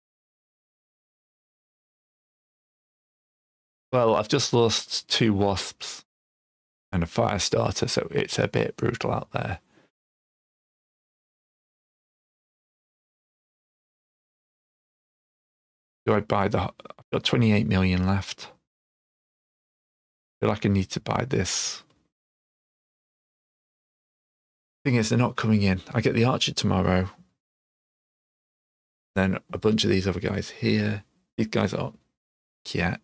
Well, I've just lost 2 wasps and a fire starter, so it's a bit brutal out there. Do I buy the... I've got 28 million left. I feel like I need to buy this. Thing is, they're not coming in. I get the archer tomorrow. Then a bunch of these other guys here. These guys aren't yet.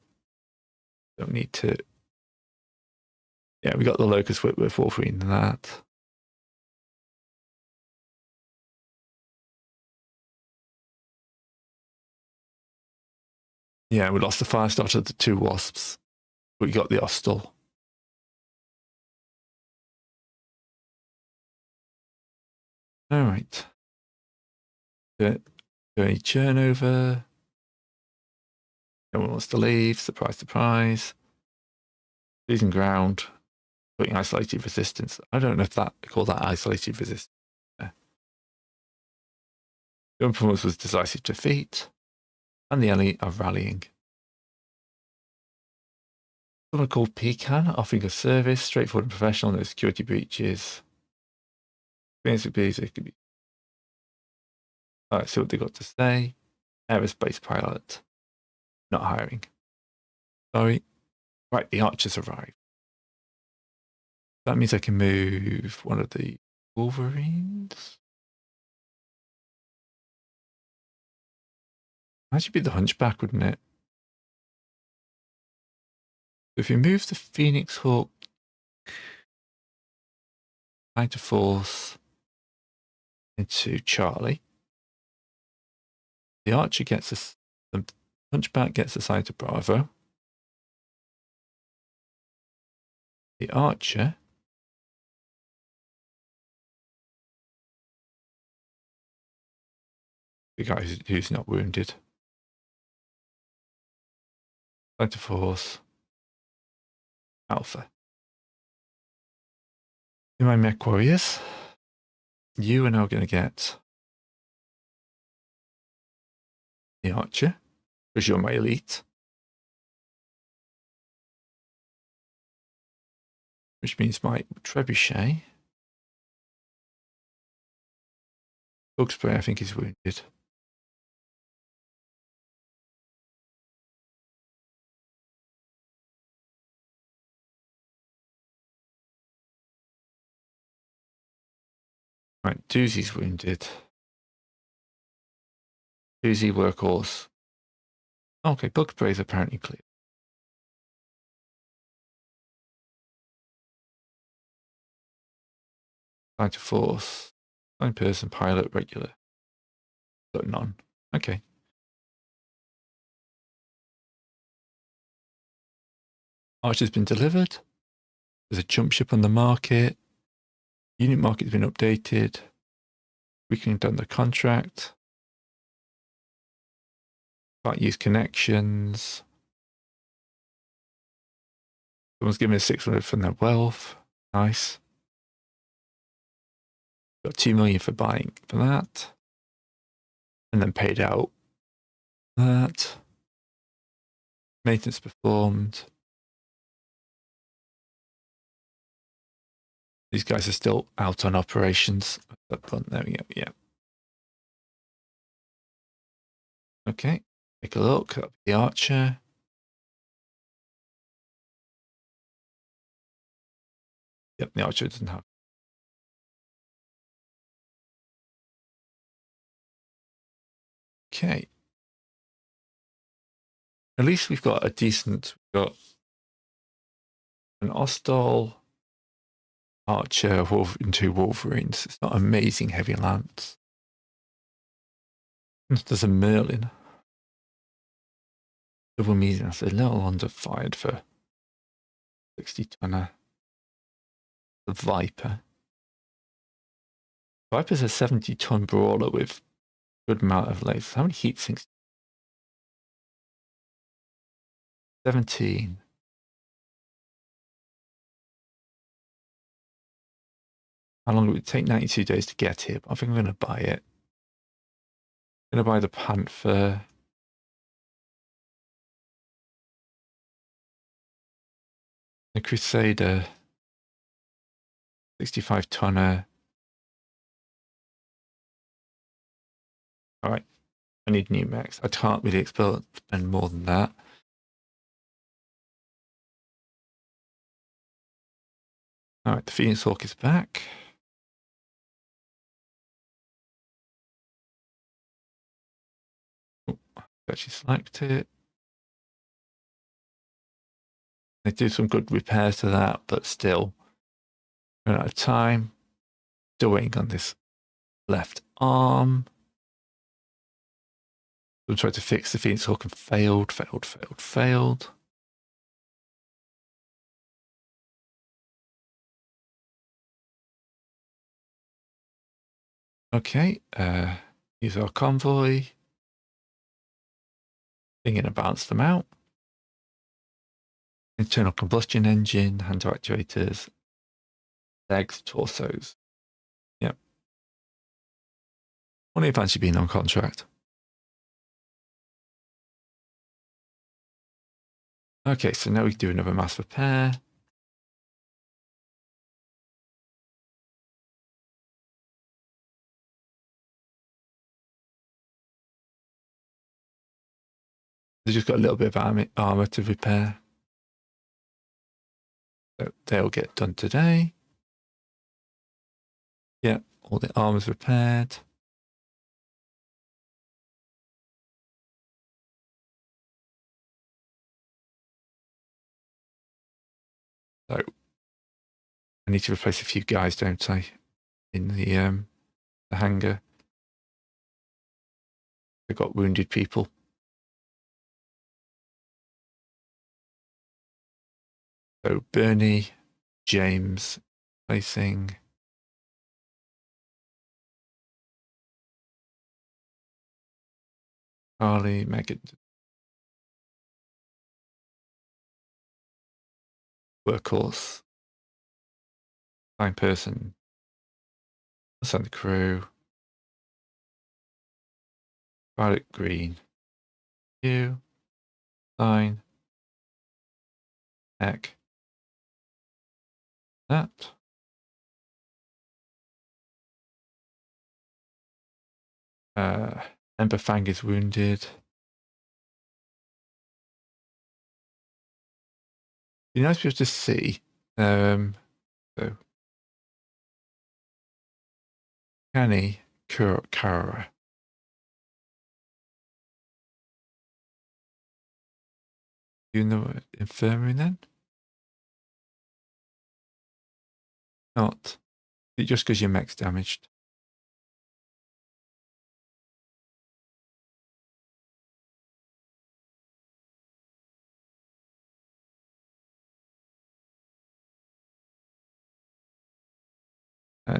Don't need to... Yeah, we got the Locust Whitworth Wolverine and that. Yeah, we lost the Firestarter, the 2 wasps. We got the Ostel. All right. Do any turnover? No one wants to leave. Surprise, surprise. Losing ground. Putting isolated resistance. I don't know if I call that isolated resistance. The performance was decisive defeat. And the elite are rallying. Someone called Pecan, offering a service, straightforward and professional, no security breaches. Experience with bees, it could be. Alright, see what they got to say. Aerospace pilot. Not hiring. Sorry. Right, the archers arrive. That means I can move one of the Wolverines. That should be the Hunchback, wouldn't it? If you move the Phoenix Hawk to force into Charlie, the Archer gets the Hunchback gets assigned to Bravo. The Archer the guy who's not wounded. Assigned to force Alpha. In my mech warriors, you are now going to get the Archer, because you're my elite. Which means my Trebuchet. Bug Spray, I think, is wounded. Right, Doozy's wounded. Doozy Workhorse. Okay, Bug Spray is apparently clear. Assigned to force. Assigned person, pilot, regular. Got none. Okay. Archer's been delivered. There's a jump ship on the market. Unit market's been updated. We can done the contract. Can't use connections. Someone's given us 600 from their wealth. Nice. Got 2 million for buying for that. And then paid out that. Maintenance performed. These guys are still out on operations. There we go, yeah. Okay, take a look at the Archer. Yep, the Archer doesn't have. Okay. At least we've got a decent, we've got an Ostol, Archer, and 2 Wolverines. It's not amazing heavy lance. There's a Merlin. Double medium, that's a little underfired for 60 tonner. The Viper. Viper's a 70 ton brawler with good amount of lasers. How many heat sinks? 17. How long would it take? 92 days to get here, but I think I'm going to buy it. I'm going to buy the Panther. The Crusader. 65 tonner. All right. I need new mechs. I can't really spend more than that. All right. The Phoenix Hawk is back. Oh, actually select it. They do some good repairs to that, but still, run out of time. Still waiting on this left arm. I tried to fix the Phoenix Hawk and failed. Okay, use our convoy. Thing gonna balance them out. Internal combustion engine, handle actuators, legs, torsos. Yep. Only fancy being on contract. Okay, so now we can do another mass repair. They've just got a little bit of armor to repair. So they'll get done today. Yeah, all the armor's repaired. So I need to replace a few guys, don't I, in the hangar. I've got wounded people. So Bernie, James, placing. Charlie, Megan. Workhorse. Fine person. Assign the crew. Violet green. You. Sign. Heck. That. Ember Fang is wounded. Be nice to just see. So Kenny Kara. You know infirmary then? Not. Just because your mech's damaged.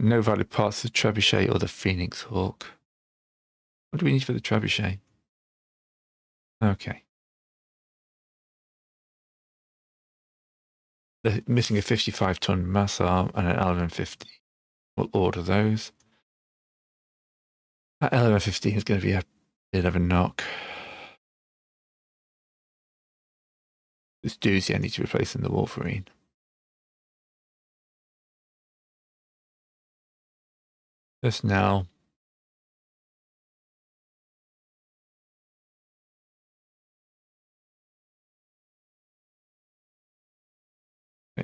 No valid parts of the Trebuchet or the Phoenix Hawk. What do we need for the Trebuchet? Okay. They're missing a 55 ton mass arm and an LM50. We'll order those. That LM15 is going to be a bit of a knock. This doozy I need to replace in the Wolverine. Just now.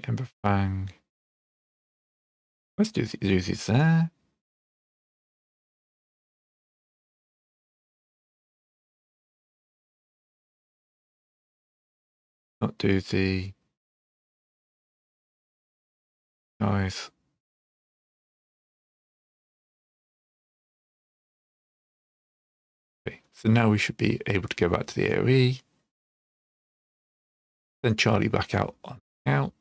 Ember Fang. Let's do these there. Not do the guys. Okay, so now we should be able to go back to the AOE. Send Charlie back out on out.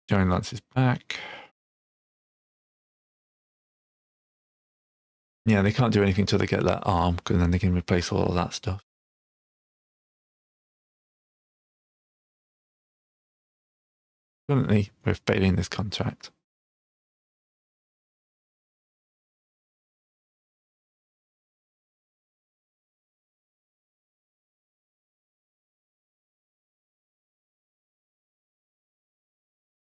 Giant Lance is back. Yeah, they can't do anything until they get that arm, because then they can replace all of that stuff. Currently, we're failing this contract.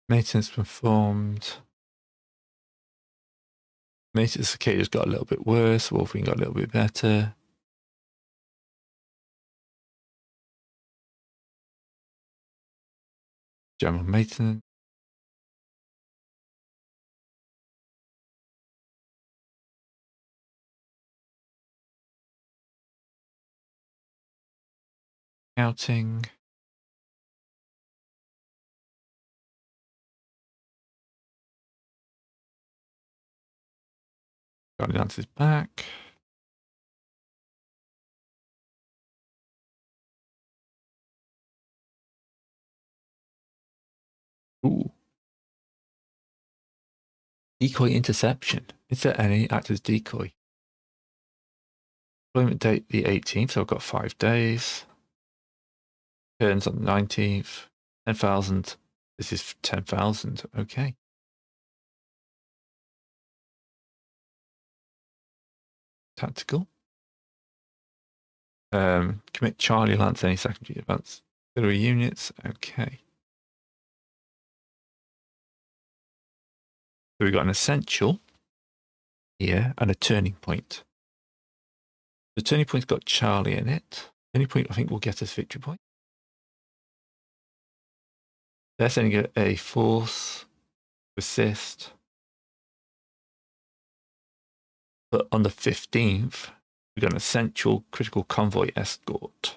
Maintenance performed. Maintenance cicadas got a little bit worse. Wolverine got a little bit better. General maintenance. Scouting. Guardian Lance is back. Ooh. Decoy interception. Is there any act as decoy? Deployment date the 18th, so I've got 5 days. Turns on the 19th. 10,000. This is 10,000. Okay. Tactical. Commit Charlie Lance any secondary advance. Auxiliary units. Okay. So we've got an essential here and a turning point. The turning point's got Charlie in it. Turning point, I think, will get us victory point. They're sending a force assist. But on the 15th, we've got an essential critical convoy escort.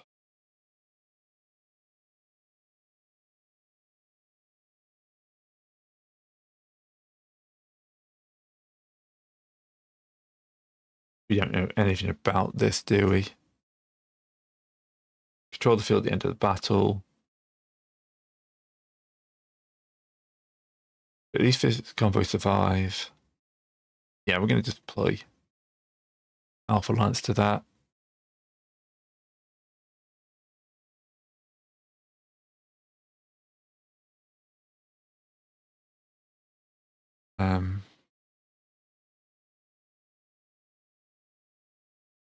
We don't know anything about this, do we? Control the field at the end of the battle. At least this convoy survive. Yeah, we're going to deploy Alpha Lance to that.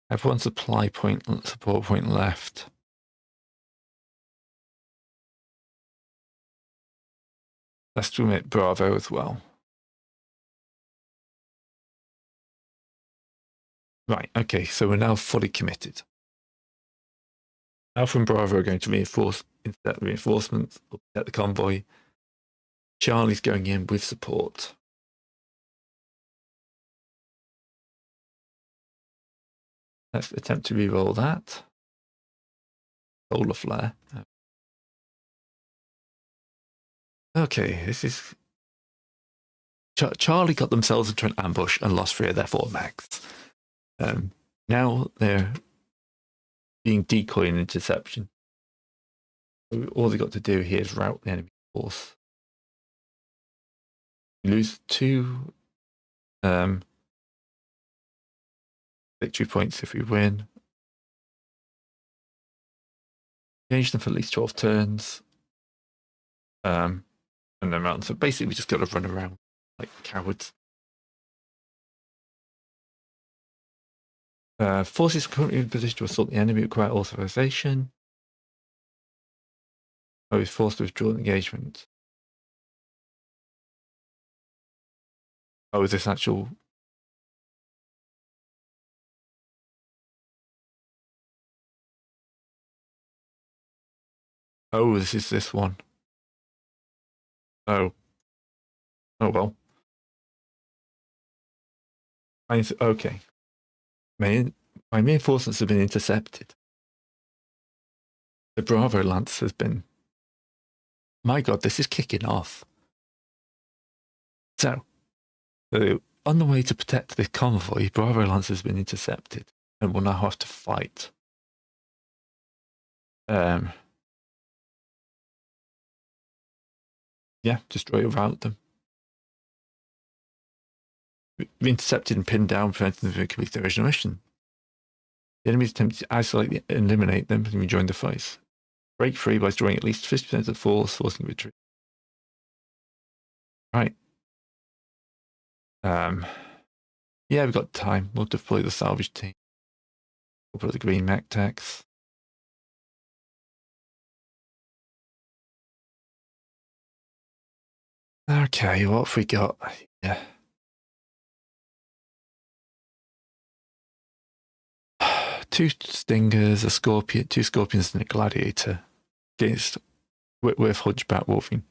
Have one support point left. Let's commit Bravo as well. Right, okay, so we're now fully committed. Alpha and Bravo are going to insert reinforcements, upset the convoy. Charlie's going in with support. Let's attempt to re-roll that. Solar flare. Okay, this is... Charlie got themselves into an ambush and lost 3 of their 4 mags. Now they're being decoy and interception. So all they've got to do here is rout the enemy force. You lose 2 victory points if we win. Engage them for at least 12 turns. And then round. So basically we just got to run around like cowards. Forces currently in position to assault the enemy require authorization. Oh, he's forced to withdraw the engagement. Oh, is this actual... Oh, this is this one. Oh. Oh, well. Okay. My reinforcements have been intercepted. The Bravo Lance has been my God, this is kicking off. So, on the way to protect the convoy, Bravo Lance has been intercepted and will now have to fight. Yeah, destroy or rout them. Be intercepted and pinned down, preventing them from completing their original mission. The enemy attempts to isolate and eliminate them and rejoin the fight. Break free by destroying at least 50% of the force, forcing retreat. Right. Yeah, we've got time. We'll deploy the salvage team. We'll put the green MekTechs. Okay, what have we got? Yeah. Two Stingers, a Scorpion, two Scorpions and a Gladiator against with Hunchback Wolfing.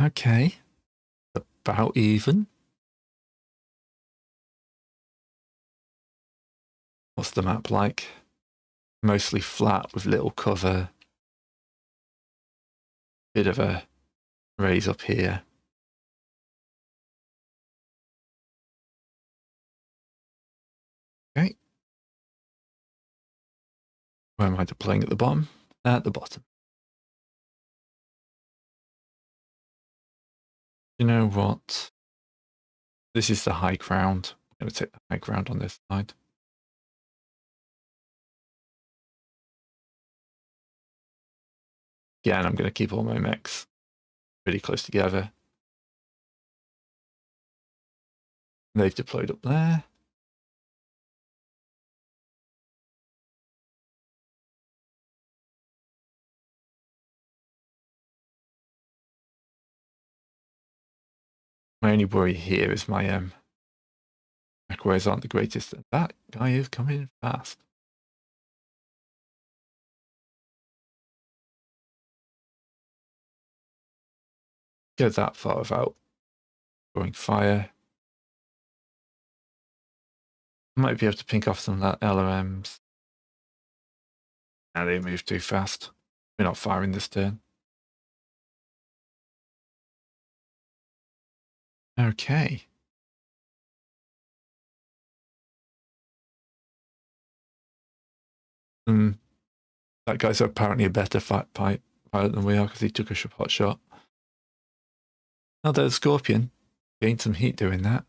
Okay. About even. What's the map like? Mostly flat with little cover. Bit of a raise up here. Okay. Where am I deploying at the bottom? At the bottom. You know what? This is the high ground. I'm going to take the high ground on this side. Again, I'm going to keep all my mechs pretty close together. They've deployed up there. My only worry here is my mechwares aren't the greatest. That guy is coming in fast. Go that far without throwing fire. Might be able to pink off some of that LRMs. Now they move too fast. We're not firing this turn. Okay. That guy's apparently a better pilot than we are because he took a hot shot. Oh, there's Scorpion. Gained some heat doing that.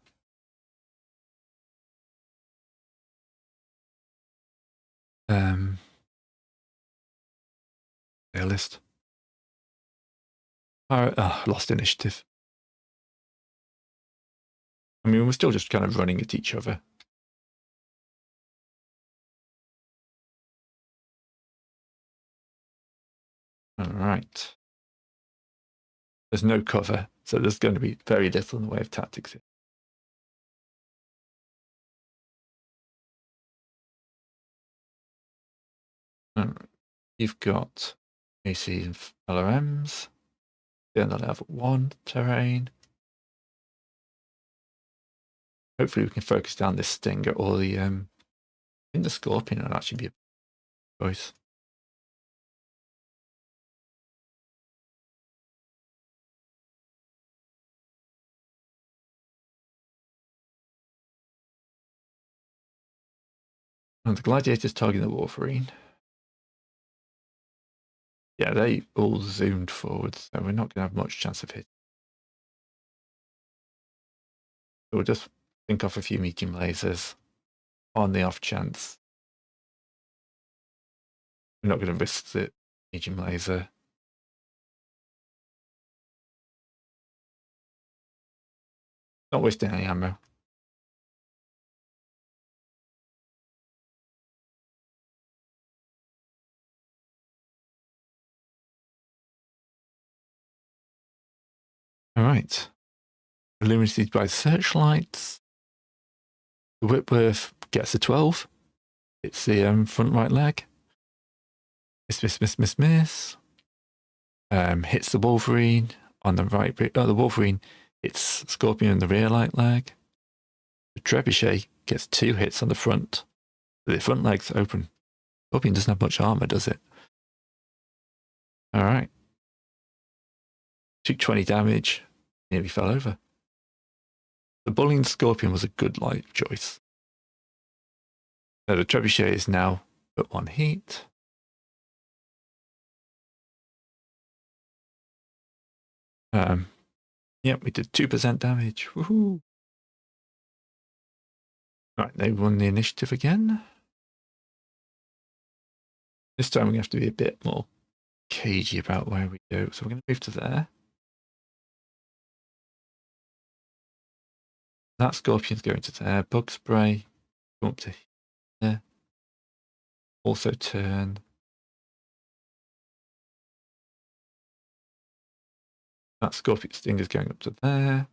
List. Lost initiative. I mean, we're still just kind of running at each other. All right. There's no cover, so there's going to be very little in the way of tactics here. All right. You've got AC and LRMs. Then the level 1 terrain. Hopefully we can focus down this Stinger or the I think the Scorpion would actually be a choice. And the Gladiator's targeting the Wolverine. Yeah, they all zoomed forward, so we're not going to have much chance of hitting. So we'll just think off a few medium lasers on the off chance. We're not going to risk the medium laser. Not wasting any ammo. All right. Illuminated by searchlights. The Whitworth gets a 12. It's the front right leg. Miss. Hits the Wolverine on the right. The Wolverine hits Scorpion in the rear right leg. The Trebuchet gets 2 hits on the front. The front leg's open. Scorpion doesn't have much armor, does it? All right. Took 20 damage. Nearly fell over. The bullying scorpion was a good life choice. So the trebuchet is now at 1 heat. Yep, we did 2% damage. Woohoo! Right, they won the initiative again. This time we're going to have to be a bit more cagey about where we go. So we're going to move to there. That scorpion's going to there. Bug spray. Go up to here. Also turn. That scorpion stinger's going up to there.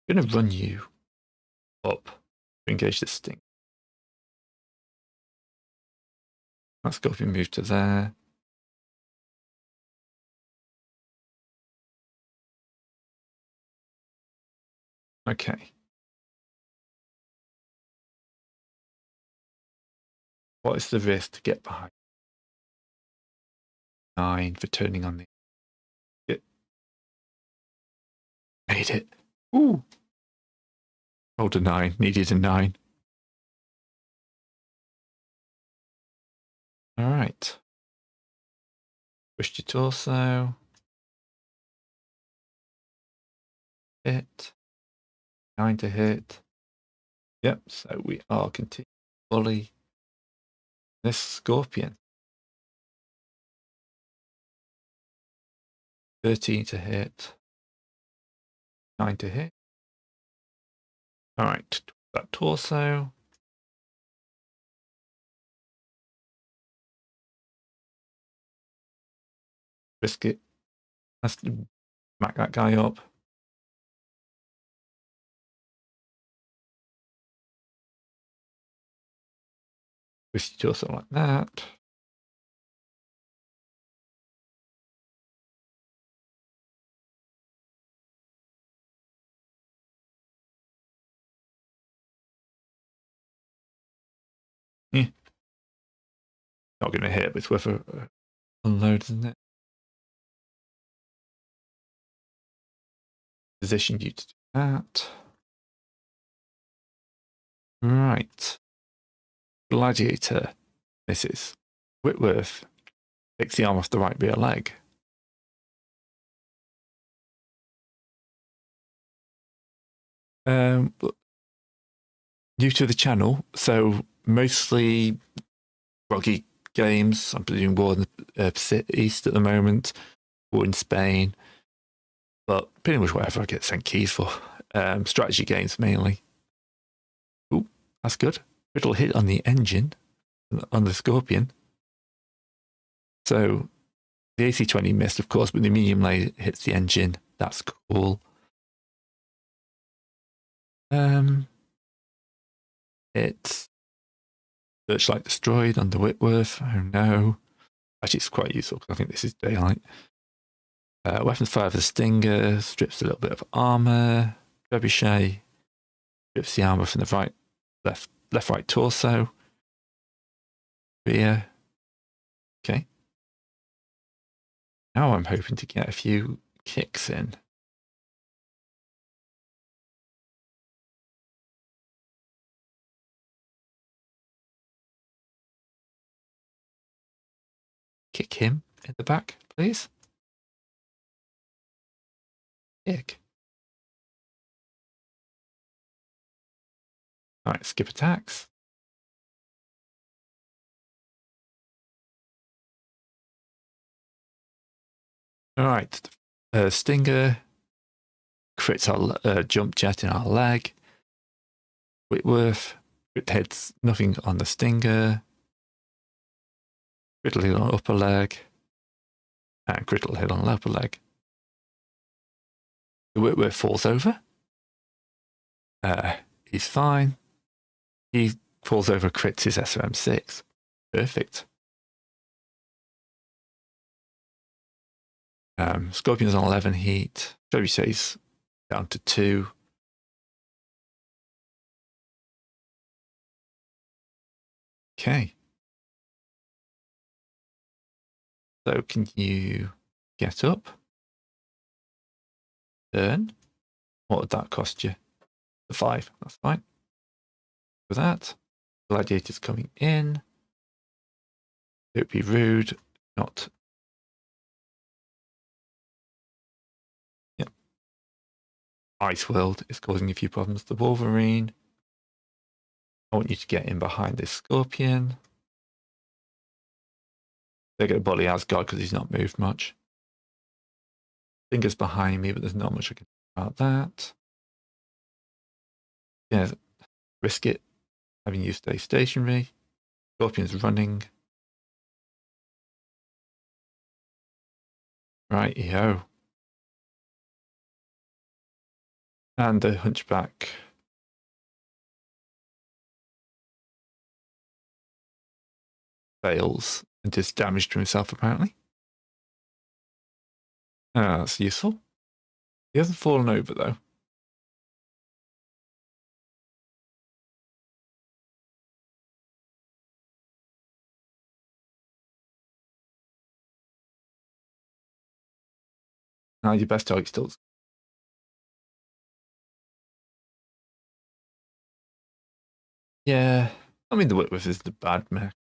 I'm going to run you up to engage this sting. That scorpion moved to there. Okay. What is the risk to get behind? 9 for turning on the... It made it. Ooh. Rolled a 9. Needed a 9. All right. Pushed your torso. Hit. 9 to hit. Yep, so we are continuing to bully this scorpion. 13 to hit. 9 to hit. All right, that torso. Risk it. Let's smack that guy up. Twist your torso like that. Yeah. Not going to hit, but it's worth a unload, isn't it? Position you to do that. Right. Gladiator. This is Whitworth. Takes the arm off the right rear leg. New to the channel, so mostly groggy games. I'm doing War in the East at the moment, War in Spain, but pretty much whatever I get sent keys for. Strategy games mainly. Ooh, that's good. Little hit on the engine, on the Scorpion. So the AC-20 missed, of course, but the medium layer hits the engine. That's cool. It's Searchlight destroyed on the Whitworth. Oh no. Actually, it's quite useful because I think this is daylight. Weapons fire for the Stinger, strips a little bit of armor. Trebuchet strips the armor from the left, right torso. Rear. Okay. Now I'm hoping to get a few kicks in. Kick him in the back, please. Kick. All right, skip attacks. All right, Stinger crits our jump jet in our leg. Whitworth crit hits nothing on the Stinger. Critical hit on upper leg. And critical hit on lower leg. The Whitworth falls over. He's fine. He falls over, crits his SRM6. Perfect. Scorpion's on 11 heat. Trebuchet's down to 2. Okay. So can you get up? Turn. What would that cost you? The 5. That's fine. For that, gladiator's coming in. It would be rude not. Yep. Ice World is causing a few problems. The Wolverine. I want you to get in behind this Scorpion. They're going to bully Asgard because he's not moved much. Fingers behind me, but there's not much I can do about that. Yeah, risk it. Having you stay stationary. Scorpion's running. Right, yo. And the Hunchback. Fails and does damage to himself, apparently. That's useful. He hasn't fallen over, though. Now your best target still. Yeah, I mean the Whitworth is the bad mech.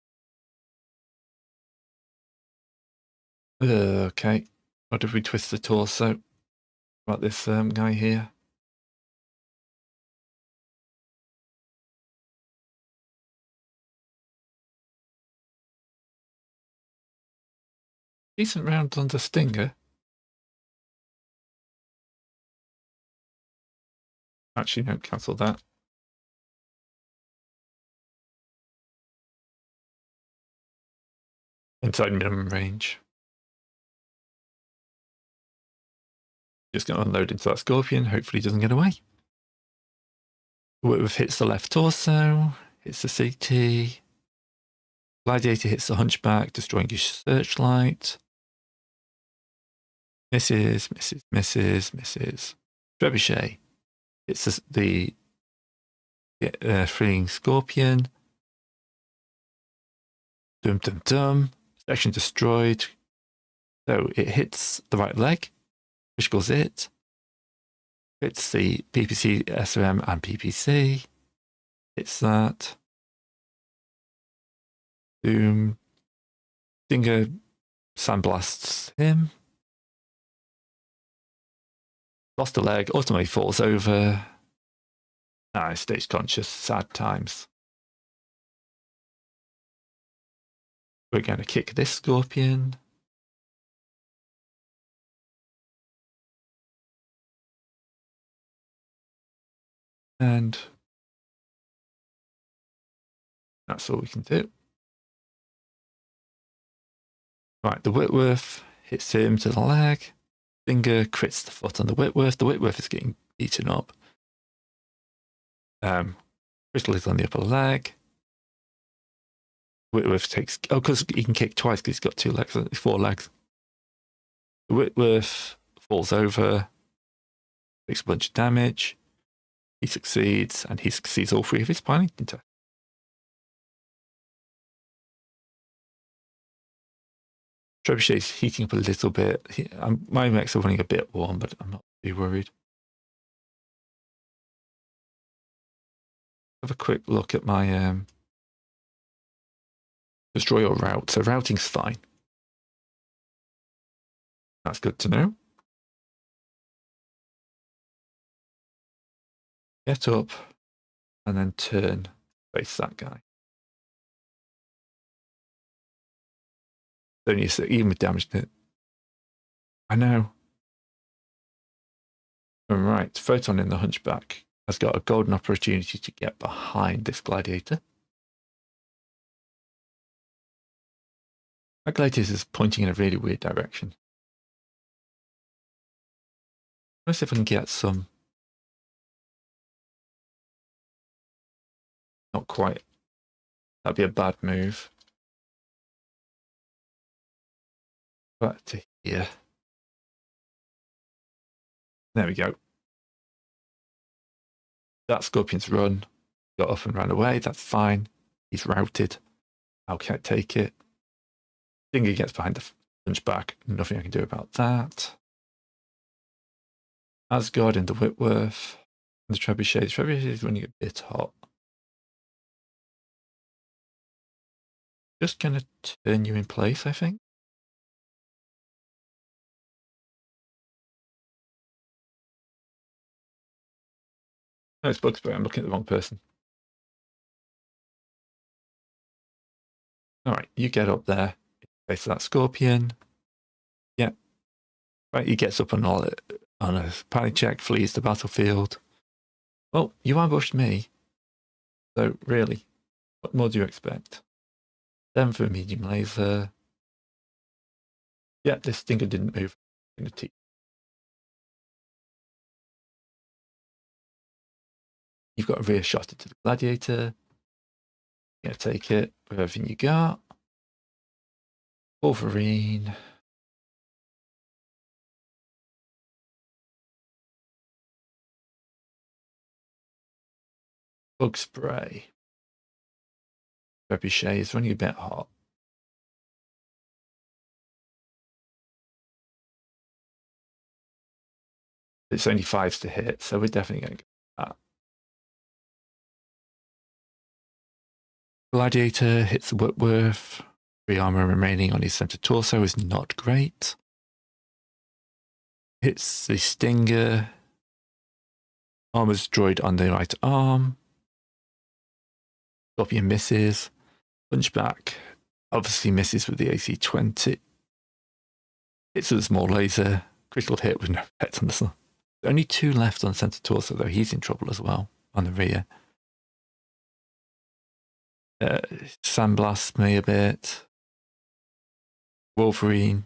Okay, what if we twist the torso? About this guy here. Decent round on the Stinger. Actually, don't cancel that. Inside minimum range. Just going to unload into that Scorpion. Hopefully he doesn't get away. Whitworth hits the left torso. Hits the CT. Gladiator hits the Hunchback, destroying his searchlight. Misses, misses, misses, misses. Trebuchet hits the freeing Scorpion. Dum dum dum. Section destroyed. So it hits the right leg, which goes it. Hits the PPC, SRM, and PPC. Hits that. Boom. Stinger sandblasts him. Lost a leg, ultimately falls over. Stays conscious, sad times. We're going to kick this Scorpion. And that's all we can do. Right, the Whitworth hits him to the leg. Stinger crits the foot on the Whitworth. The Whitworth is getting beaten up. Crystal is on the upper leg. Whitworth takes... Oh, because he can kick twice because he's got 2 legs, 4 legs. The Whitworth falls over. Takes a bunch of damage. He succeeds, and he succeeds all 3 of his piloting tests. Trebuchet is heating up a little bit. My mechs are running a bit warm, but I'm not too worried. Have a quick look at my destroy or route. So routing's fine. That's good to know. Get up and then turn, face that guy. Don't you see, even with damage to it. I know. All right, Photon in the Hunchback has got a golden opportunity to get behind this Gladiator. That Gladiator is pointing in a really weird direction. Let's see if I can get some. Not quite. That'd be a bad move. Back to here. There we go. That Scorpion's run. Got up and ran away. That's fine. He's routed. How can I take it? Stinger gets behind the Hunchback, nothing I can do about that. Asgard in the Whitworth. And the Trebuchet. The Trebuchet is running a bit hot. Just gonna turn you in place, I think. No, it's Bugsbury. I'm looking at the wrong person. All right, you get up there. Face that Scorpion. Yeah. Right, he gets up on a panic check, flees the battlefield. Well, you ambushed me. So really, what more do you expect? Then for a medium laser. Yeah, this stinger didn't move. You've got a rear shot into the Gladiator. You're going to take it with everything you got. Wolverine. Bug spray. Trebuchet is running a bit hot. It's only 5s to hit, so we're definitely going to go with that. Gladiator hits the Whitworth. 3 armor remaining on his center torso is not great. Hits the Stinger. Armor's destroyed on the right arm. Scorpion misses. Hunchback obviously misses with the AC-20. Hits with a small laser. Critical hit with no effect on the sun. Only 2 left on center torso, though. He's in trouble as well on the rear. Sandblasts me a bit. Wolverine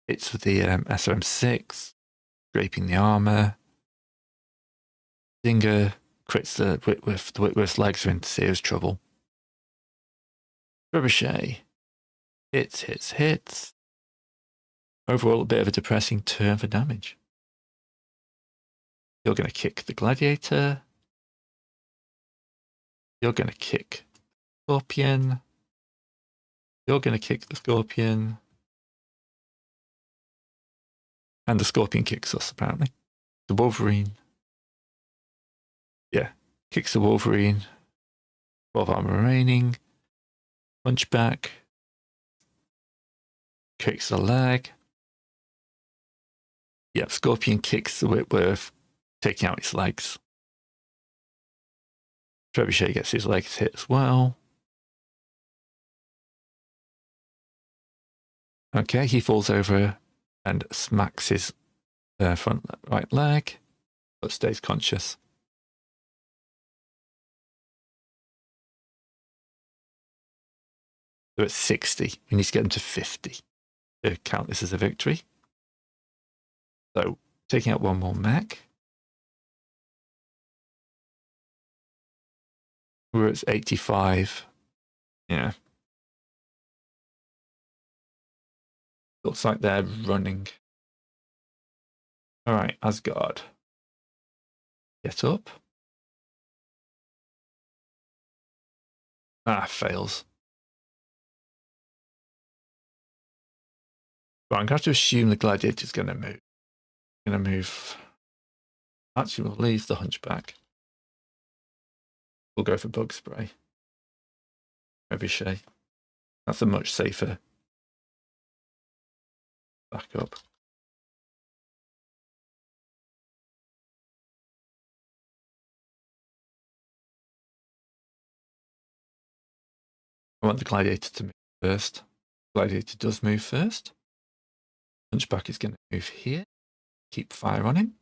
hits with the SRM6, scraping the armor. Stinger crits the Whitworth. The Whitworth's legs are in serious trouble. Trebuchet hits. Overall, a bit of a depressing turn for damage. You're going to kick the Gladiator. You're going to kick Scorpion. You're going to kick the Scorpion. And the Scorpion kicks us, apparently. The Wolverine. Yeah, kicks the Wolverine. 12 armor remaining. Hunchback. Kicks the leg. Yeah, Scorpion kicks the Whitworth, taking out its legs. Trebuchet gets his legs hit as well. Okay, he falls over and smacks his front right leg, but stays conscious. They're at 60. We need to get them to 50 to count this as a victory. So, taking out one more mech. We're at 85. Yeah. Looks like they're running. All right, Asgard. Get up. Ah, fails. Right, I'm going to have to assume the Gladiator's going to move. Going to move. Actually, we'll leave the Hunchback. We'll go for Bug Spray. Trebuchet. That's a much safer backup. I want the Gladiator to move first. Gladiator does move first. Hunchback is going to move here. Keep fire on him.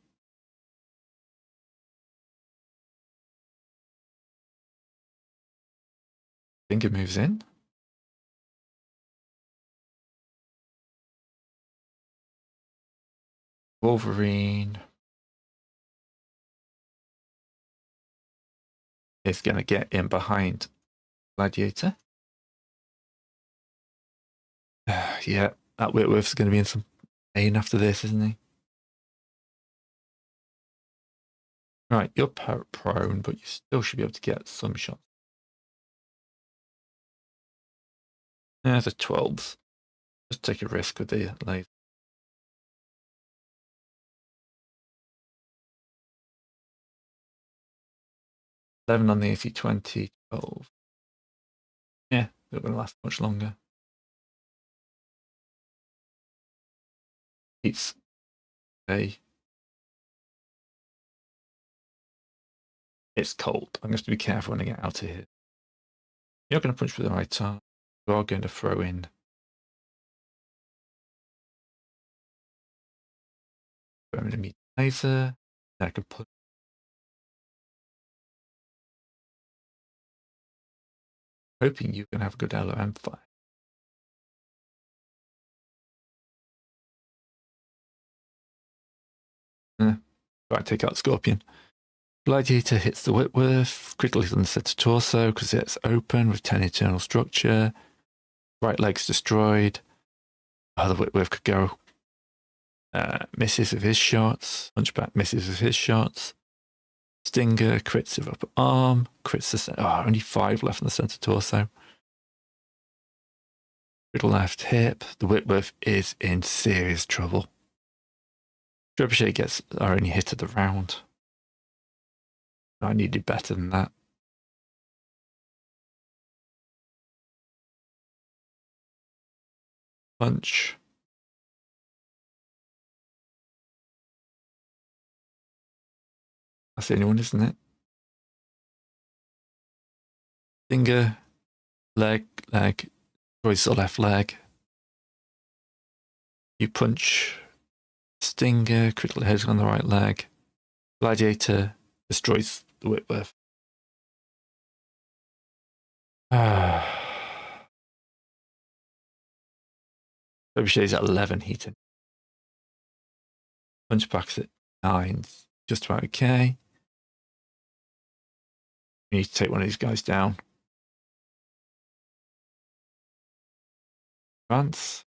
Finger moves in. Wolverine is going to get in behind Gladiator. Yeah, that Whitworth's going to be in some pain after this, isn't he? Right, you're prone, but you still should be able to get some shots. There's a 12s. Just take a risk with the laser. Eleven on the AC-20, 12. Yeah, they're going to last much longer. It's it's cold. I'm going to have to be careful when I get out of here. You're going to punch with the right arm. You are going to throw in 2mm laser. Then I can put. Hoping you can have a good LOM fire. Right, take out Scorpion. Gladiator hits the Whitworth, critically on the center torso because it's open with 10 internal structure. Right leg's destroyed. Oh, the Whitworth could go. Misses with his shots. Hunchback misses with his shots. Stinger crits with upper arm. Crits the center. Oh, only 5 left on the center torso. Critical left hip. The Whitworth is in serious trouble. Trebuchet gets our only hit of the round. I needed better than that. Punch. That's the only one, isn't it? Finger, leg, destroys the left leg. You punch Stinger, critical head on the right leg. Gladiator destroys the Whitworth. Trebuchet's at 11 heating. Hunchback's at 9. Just about okay. We need to take one of these guys down. Advance.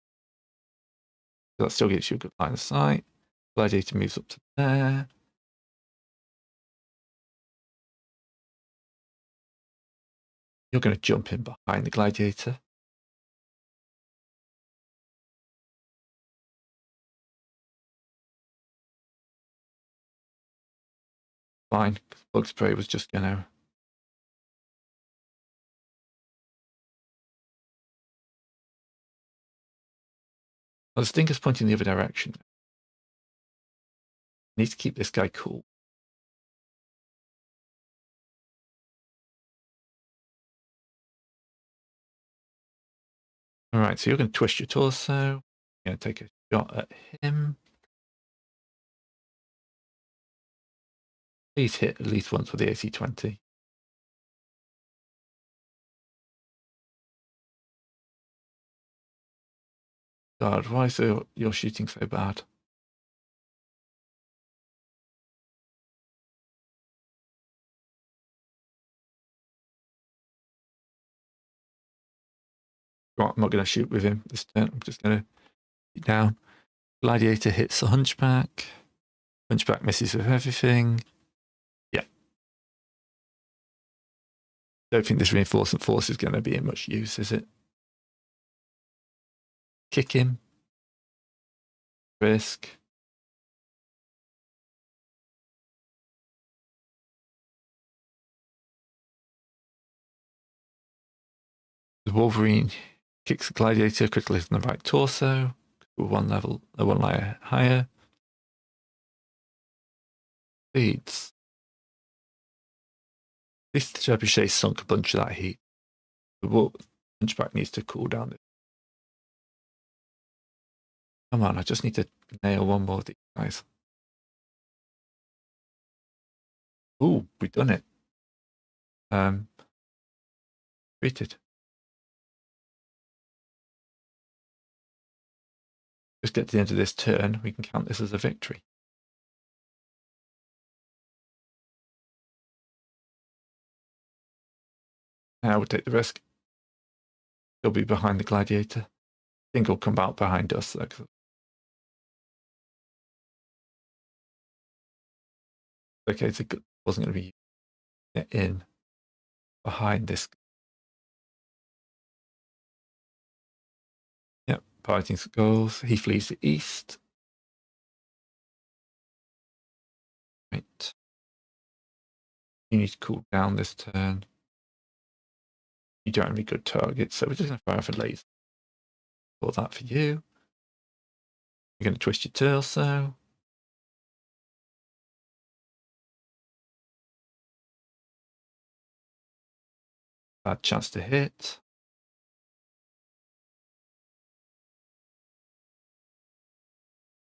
That still gives you a good line of sight. Gladiator moves up to there. You're going to jump in behind the Gladiator. Fine. Bug spray was just going to. Well, the Stinger's pointing the other direction. I need to keep this guy cool. All right, so you're going to twist your torso. You're going to take a shot at him. Please hit at least once with the AC-20. God, why is your shooting so bad? Right, I'm not going to shoot with him this turn. I'm just going to get down. Gladiator hits the Hunchback. Hunchback misses with everything. Yeah. Don't think this reinforcement force is going to be in much use, is it? Kick him. Risk. The Wolverine kicks the Gladiator, critically hits on the right torso. One layer higher. Leads. At least the Trebuchet sunk a bunch of that heat. The Hunchback needs to cool down. Come on, I just need to nail one more of these guys. Ooh, we've done it. Treated. Just get to the end of this turn, we can count this as a victory. Now we'll take the risk. He'll be behind the Gladiator. I think he'll come out behind us. Okay, it's wasn't going to be in behind this. Yep, Piloting goals. He flees the east. Right. You need to cool down this turn. You don't have any good targets, so we're just going to fire off a laser. For that for you. You're going to twist your torso. Bad chance to hit.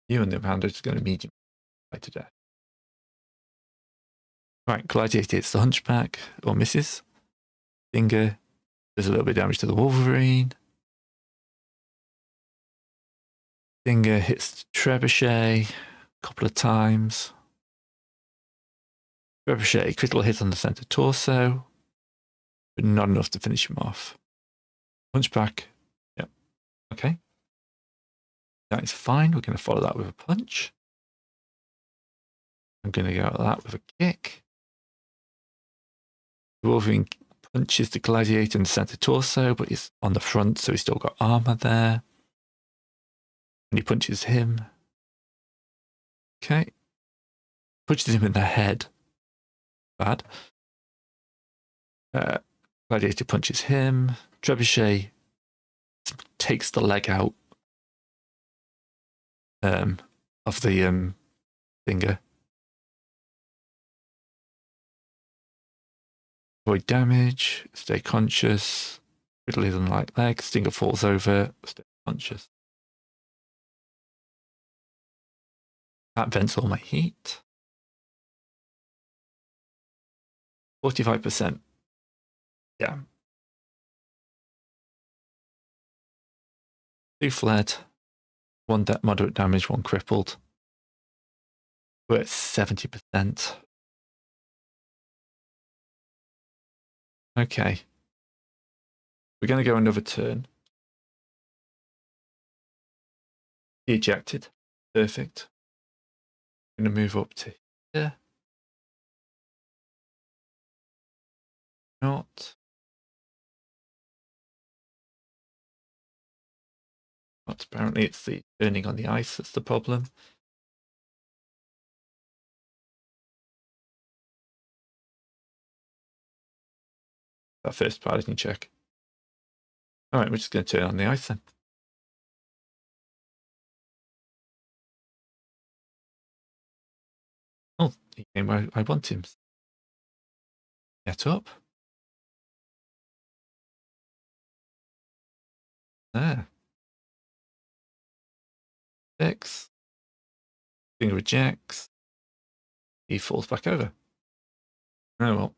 You and the commander is going to medium fight to death. Right, Gladiator hits the Hunchback, or misses. Stinger does a little bit of damage to the Wolverine. Stinger hits the Trebuchet a couple of times. Trebuchet, critical hit on the center torso, but not enough to finish him off. Hunchback, yep, okay. That is fine. We're going to follow that with a punch. I'm going to go at that with a kick. The Wolverine punches the Gladiator in the center torso, but he's on the front, so he's still got armor there. And he punches him. Okay. Punches him in the head. Bad. Gladiator punches him. Trebuchet takes the leg out of the finger. Avoid damage. Stay conscious. Riddle his unlike leg. Stinger falls over. Stay conscious. That vents all my heat. 45%. Yeah. 2 fled. 1 moderate damage, 1 crippled. We're at 70%. Okay. We're going to go another turn. He ejected. Perfect. I'm going to move up to here. Not. But apparently it's the turning on the ice that's the problem. That first piloting check. All right, we're just going to turn on the ice then. Oh, he came where I want him. Get up. There. 6. Finger rejects. He falls back over. Oh well.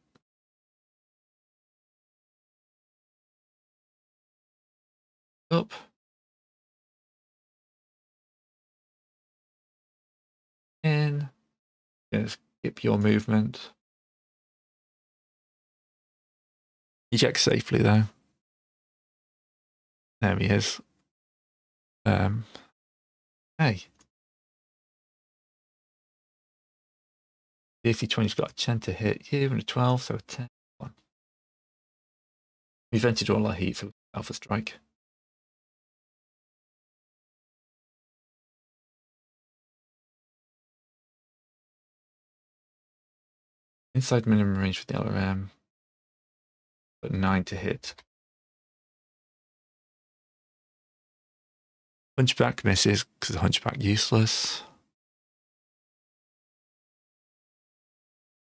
Up. In. Just skip your movement. Eject safely though. There he is. Hey. The AC-20's got a 10 to hit you and a 12, so a 10. We vented all our heat, so Alpha Strike. Inside minimum range for the LRM. But 9 to hit. Hunchback misses because the Hunchback useless.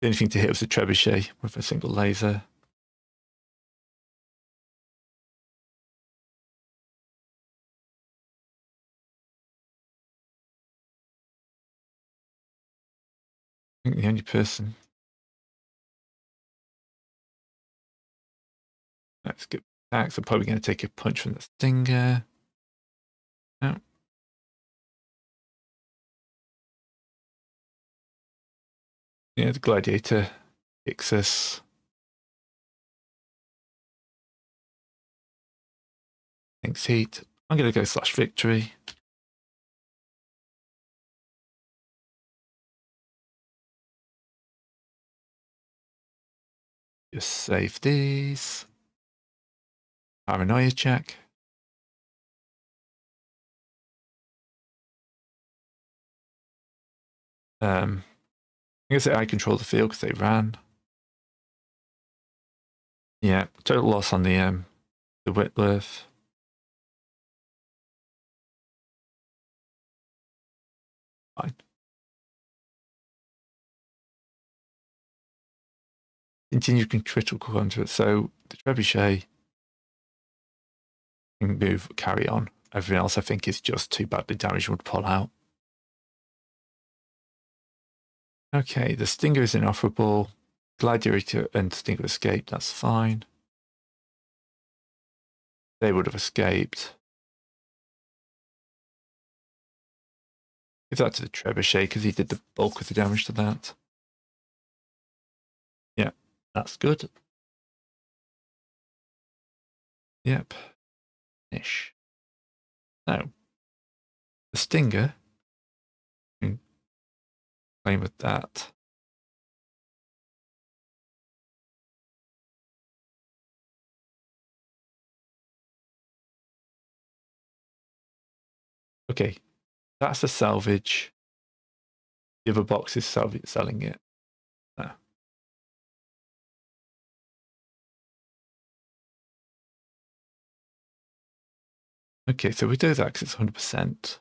The only thing to hit was the Trebuchet with a single laser. I think the only person. Let's get back. So I'm probably going to take a punch from the Stinger. No. Yeah, the Gladiator kicks us. Thanks, heat. I'm going to go /victory. Just save these. Paranoia check. I guess I control the field because they ran. Yeah, total loss on the Whitworth. Fine. Continue critical control. So the trebuchet can move, carry on. Everything else I think is just too badly damaged and would pull out. Okay, the Stinger is inoperable. Gladiator and Stinger escaped, that's fine. They would have escaped. Give that to the trebuchet because he did the bulk of the damage to that. Yeah, that's good. Yep. Ish. Now, the Stinger can claim with that. Okay, that's a salvage. The other box is selling it. No. Okay, so we do that because it's 100%.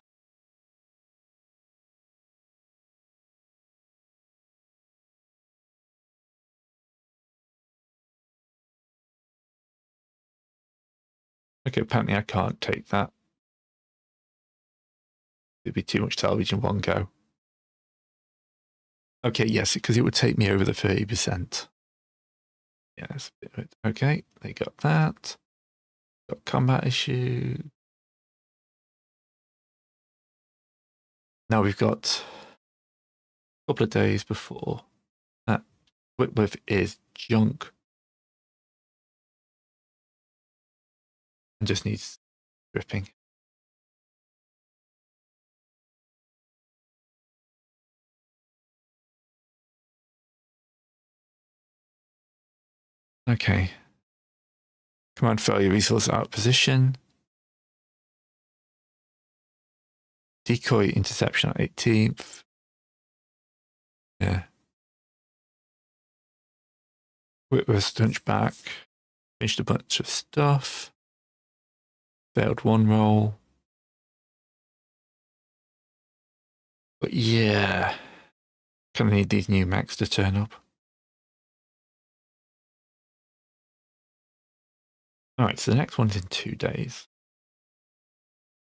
Okay, apparently I can't take that. It'd be too much salvage in one go. Okay, yes, because it would take me over the 30%. Yes, okay, they got that. Got combat issue. Now we've got a couple of days before that. Whitworth is junk and just needs stripping. Okay. Command failure, resource out of position. Decoy interception on 18th. Yeah. Whitworth hunchback. Finished a bunch of stuff. Failed one roll. But yeah. Kind of need these new mechs to turn up. Alright, so the next one's in 2 days.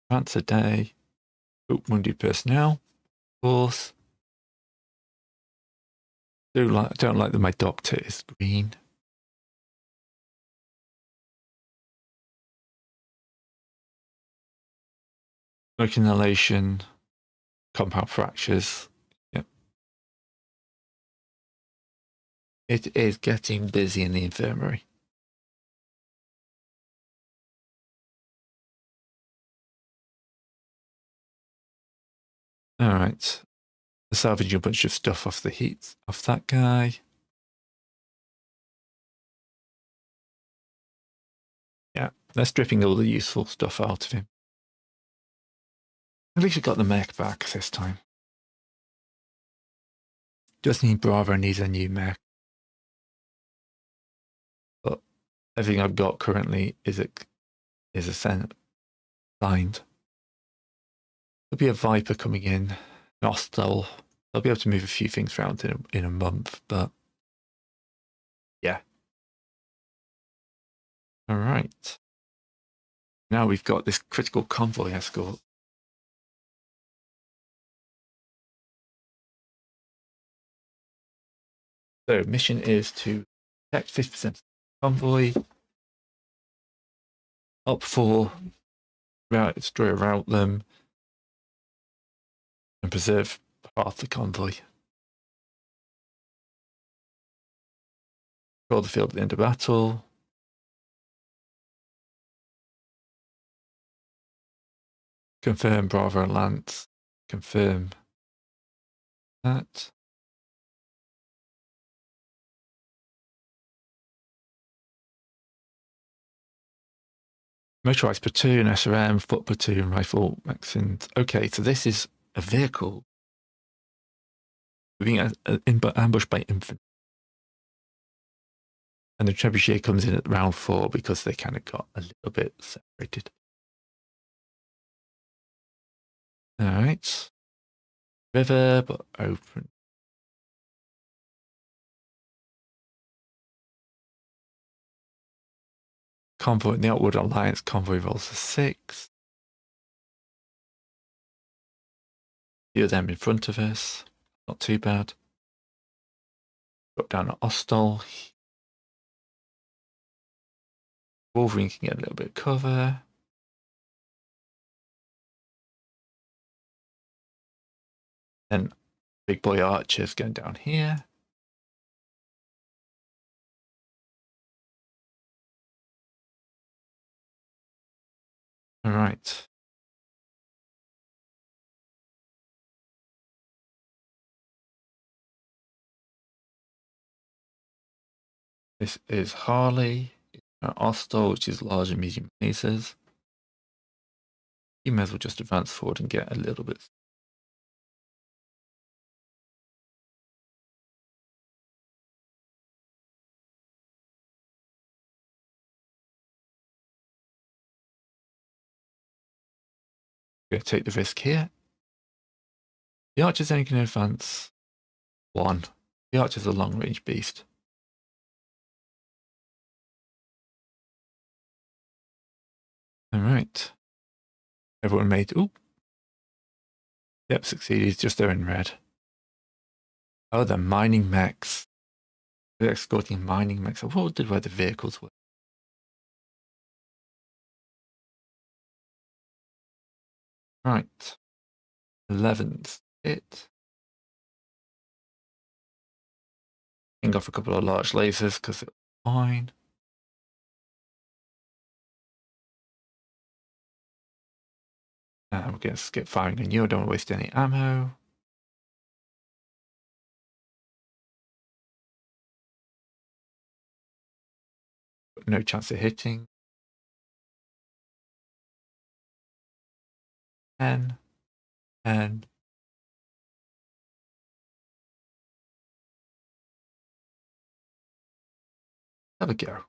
France a day. Oh, wounded personnel. Of course. Don't like that my doctor is green. Smoke inhalation. Compound fractures. Yep. It is getting busy in the infirmary. Alright. Salvaging a bunch of stuff off the heat off that guy. Yeah, they're stripping all the useful stuff out of him. At least we got the mech back this time. Just need Bravo needs a new mech. But everything I've got currently is signed. There'll be a Viper coming in. Nostal. They'll be able to move a few things around in a month, but yeah. All right. Now we've got this critical convoy escort. So mission is to protect 50% convoy, up for destroy or rout them, and preserve half the convoy. Control the field at the end of battle. Confirm Bravo and Lance. Confirm that. Motorized platoon, SRM, foot platoon, rifle, Maxins. Okay, so this is a vehicle. being ambushed by infantry. And the trebuchet comes in at round 4 because they kind of got a little bit separated. All right. River, but open. Convoy in the Outward Alliance convoy rolls a 6. Few of them in front of us. Not too bad. Drop down at Ostol. Wolverine can get a little bit of cover. Then big boy archers going down here. All right. This is Harley. Ostol, which is large and medium bases. You may as well just advance forward and get a little bit. We're going to take the risk here. The archer's only going to advance 1. The archer's a long-range beast. All right. Everyone made... Ooh. Yep, succeeded. Just there in red. Oh, the mining mechs. They're escorting mining mechs. I wondered where the vehicles were. Right. 11's it. Ping off a couple of large lasers because it's fine. We're going to skip firing on you. I don't want to waste any ammo. No chance of hitting. 10. Have a go.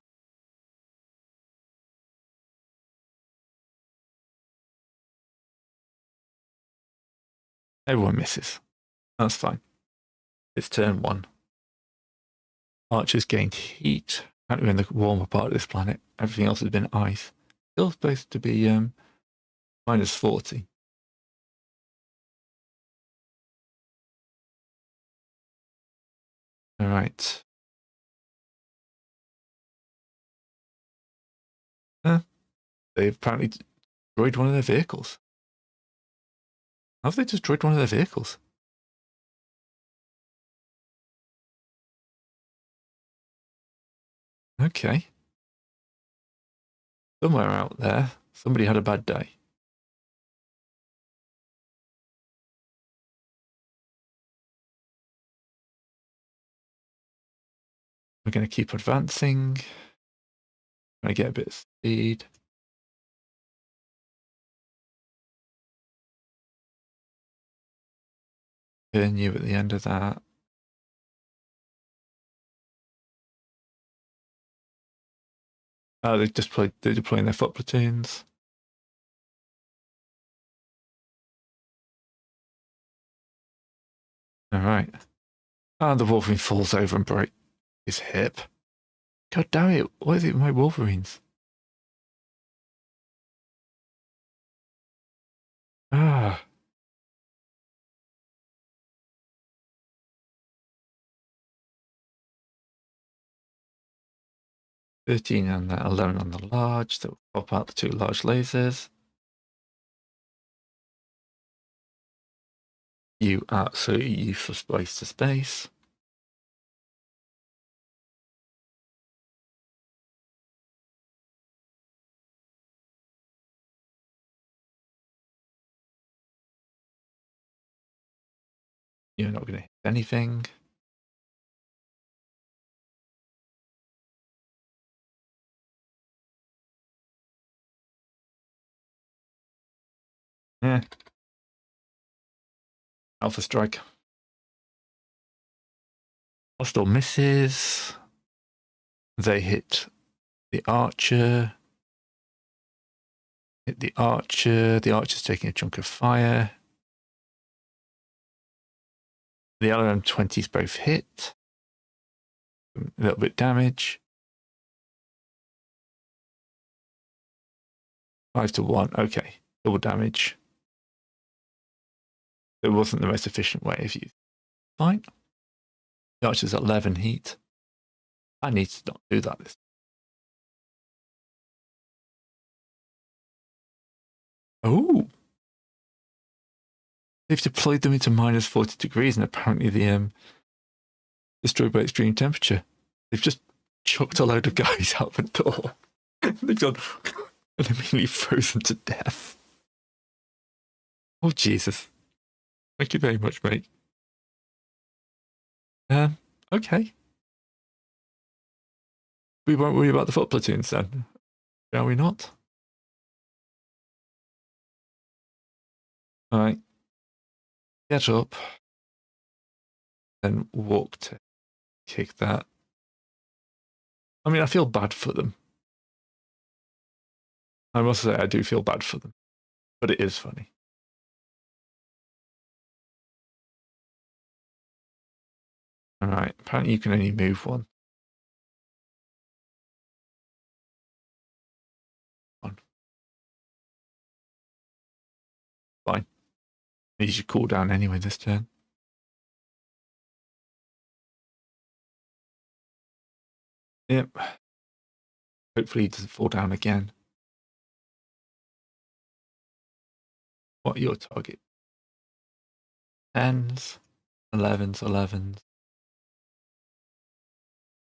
Everyone misses. That's fine. It's turn 1. Archers gained heat. Apparently we're in the warmer part of this planet. Everything else has been ice. Still supposed to be minus 40. All right. They apparently destroyed one of their vehicles. How have they destroyed one of their vehicles? Okay. Somewhere out there, somebody had a bad day. We're going to keep advancing. Trying to get a bit of speed. Turn you at the end of that. Oh, they're deploying their foot platoons. All right. And the Wolverine falls over and breaks his hip. God damn it. What is it with my Wolverines? Ah. $13 on that, $11 on the large. So we'll pop out the 2 large lasers. You absolutely useless waste of space. You're not going to hit anything. Yeah. Alpha strike. Hostile misses. They hit the archer. Hit the archer. The archer's taking a chunk of fire. The LM20s both hit. A little bit damage. 5-1. Okay. Double damage. It wasn't the most efficient way of using. Fine. The archer's at 11 heat. I need to not do that this. Oh. They've deployed them into minus 40 degrees, and apparently the destroyed by extreme temperature. They've just chucked a load of guys out the door. They've gone and immediately frozen to death. Oh, Jesus. Thank you very much, mate. Okay. We won't worry about the foot platoons then, shall we not? All right. Get up and walk to kick that. I mean, I feel bad for them. I must say, I do feel bad for them, but it is funny. All right. Apparently, you can only move one. Fine. You should cool down anyway this turn. Yep. Hopefully he doesn't fall down again. What are your target? 10s, 11s, 11s.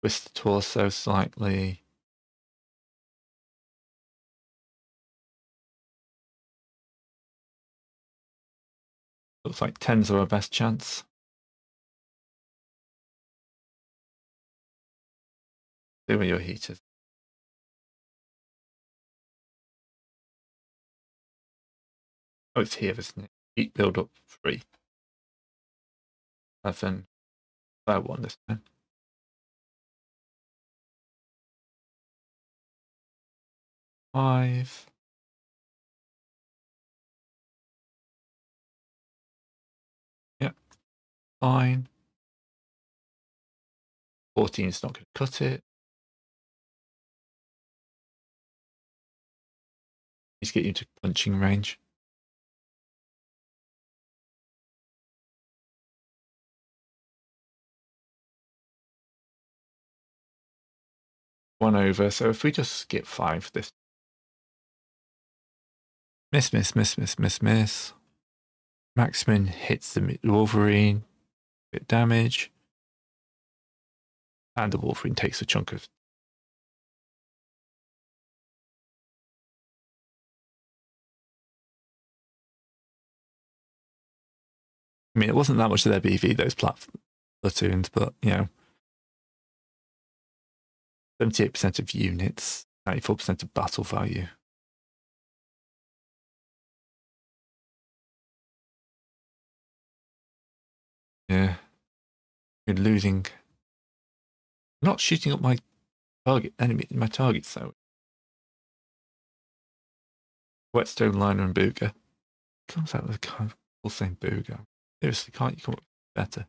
Twist the torso slightly. Looks like 10s are our best chance. Doing your heaters. Oh, it's here, isn't it? Heat build up 3. 11. About 1 this time. 5. Yep. Fine. 14 is not going to cut it. He's getting you to punching range. One over. So if we just skip 5 this. Miss, miss, miss, miss, miss, miss. Maximin hits the Wolverine. Bit damage. And the Wolverine takes a chunk of. I mean, it wasn't that much of their BV, those platoons, but, you know, 78% of units, 94% of battle value. Yeah. You're losing. Not shooting up my targets, though. Whetstone, Liner, and Booger. Comes out with a kind of all same Booger. Seriously, can't you come up better?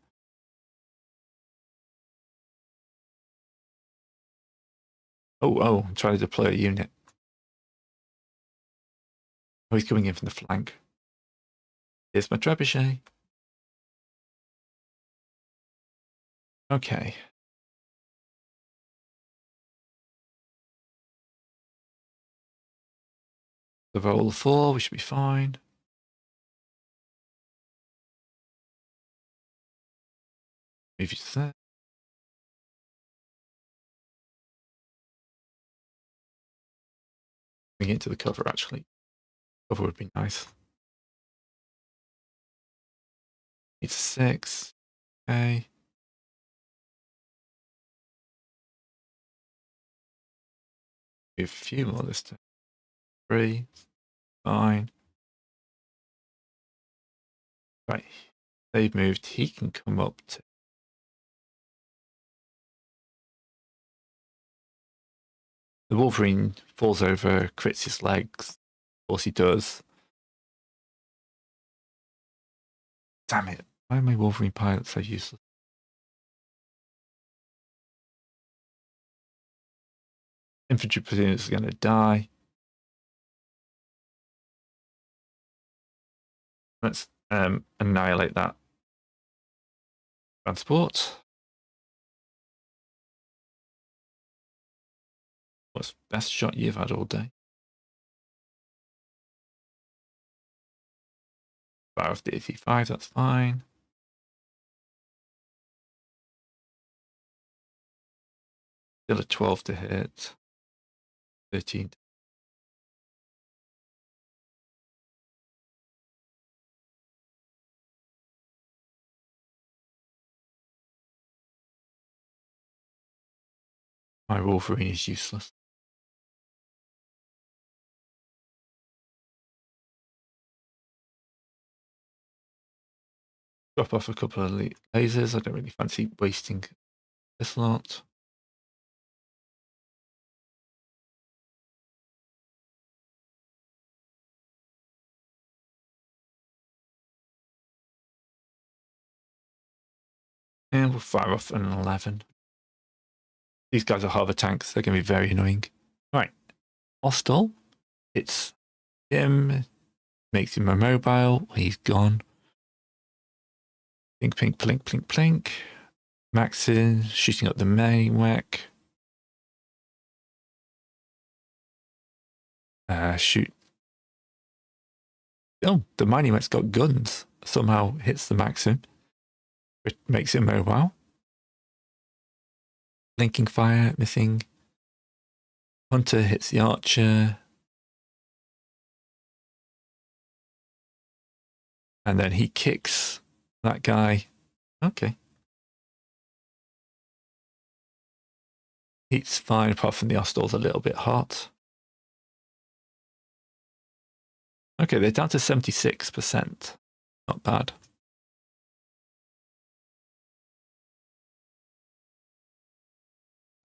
Oh, I'm trying to deploy a unit. Oh, he's coming in from the flank. Here's my trebuchet. Okay. The roll of 4, we should be fine. Move you to there. We get into the cover, actually. Cover would be nice. It's 6. Okay. We have a few more this time. 3. Fine. Right. They've moved. He can come up to The Wolverine falls over, crits his legs. Of course he does. Damn it. Why are my Wolverine pilots so useless? Infantry platoon is going to die. Let's annihilate that transport. What's the best shot you've had all day? Fire off the 85, that's fine. Still a 12 to hit. 13. My Wolverine is useless. Drop off a couple of lasers. I don't really fancy wasting this lot. And we'll fire off an 11. These guys are hover tanks. They're going to be very annoying. Right. Hostile. It's him. Makes him immobile. He's gone. Plink, plink, plink, plink, plink. Maxin shooting up the main mech. Shoot. Oh, the mining mech's got guns. Somehow hits the Maxim, which makes it mobile. Blinking fire, missing. Hunter hits the archer. And then he kicks that guy. Okay. Heat's fine, apart from the hostile's a little bit hot. Okay, they're down to 76%. Not bad.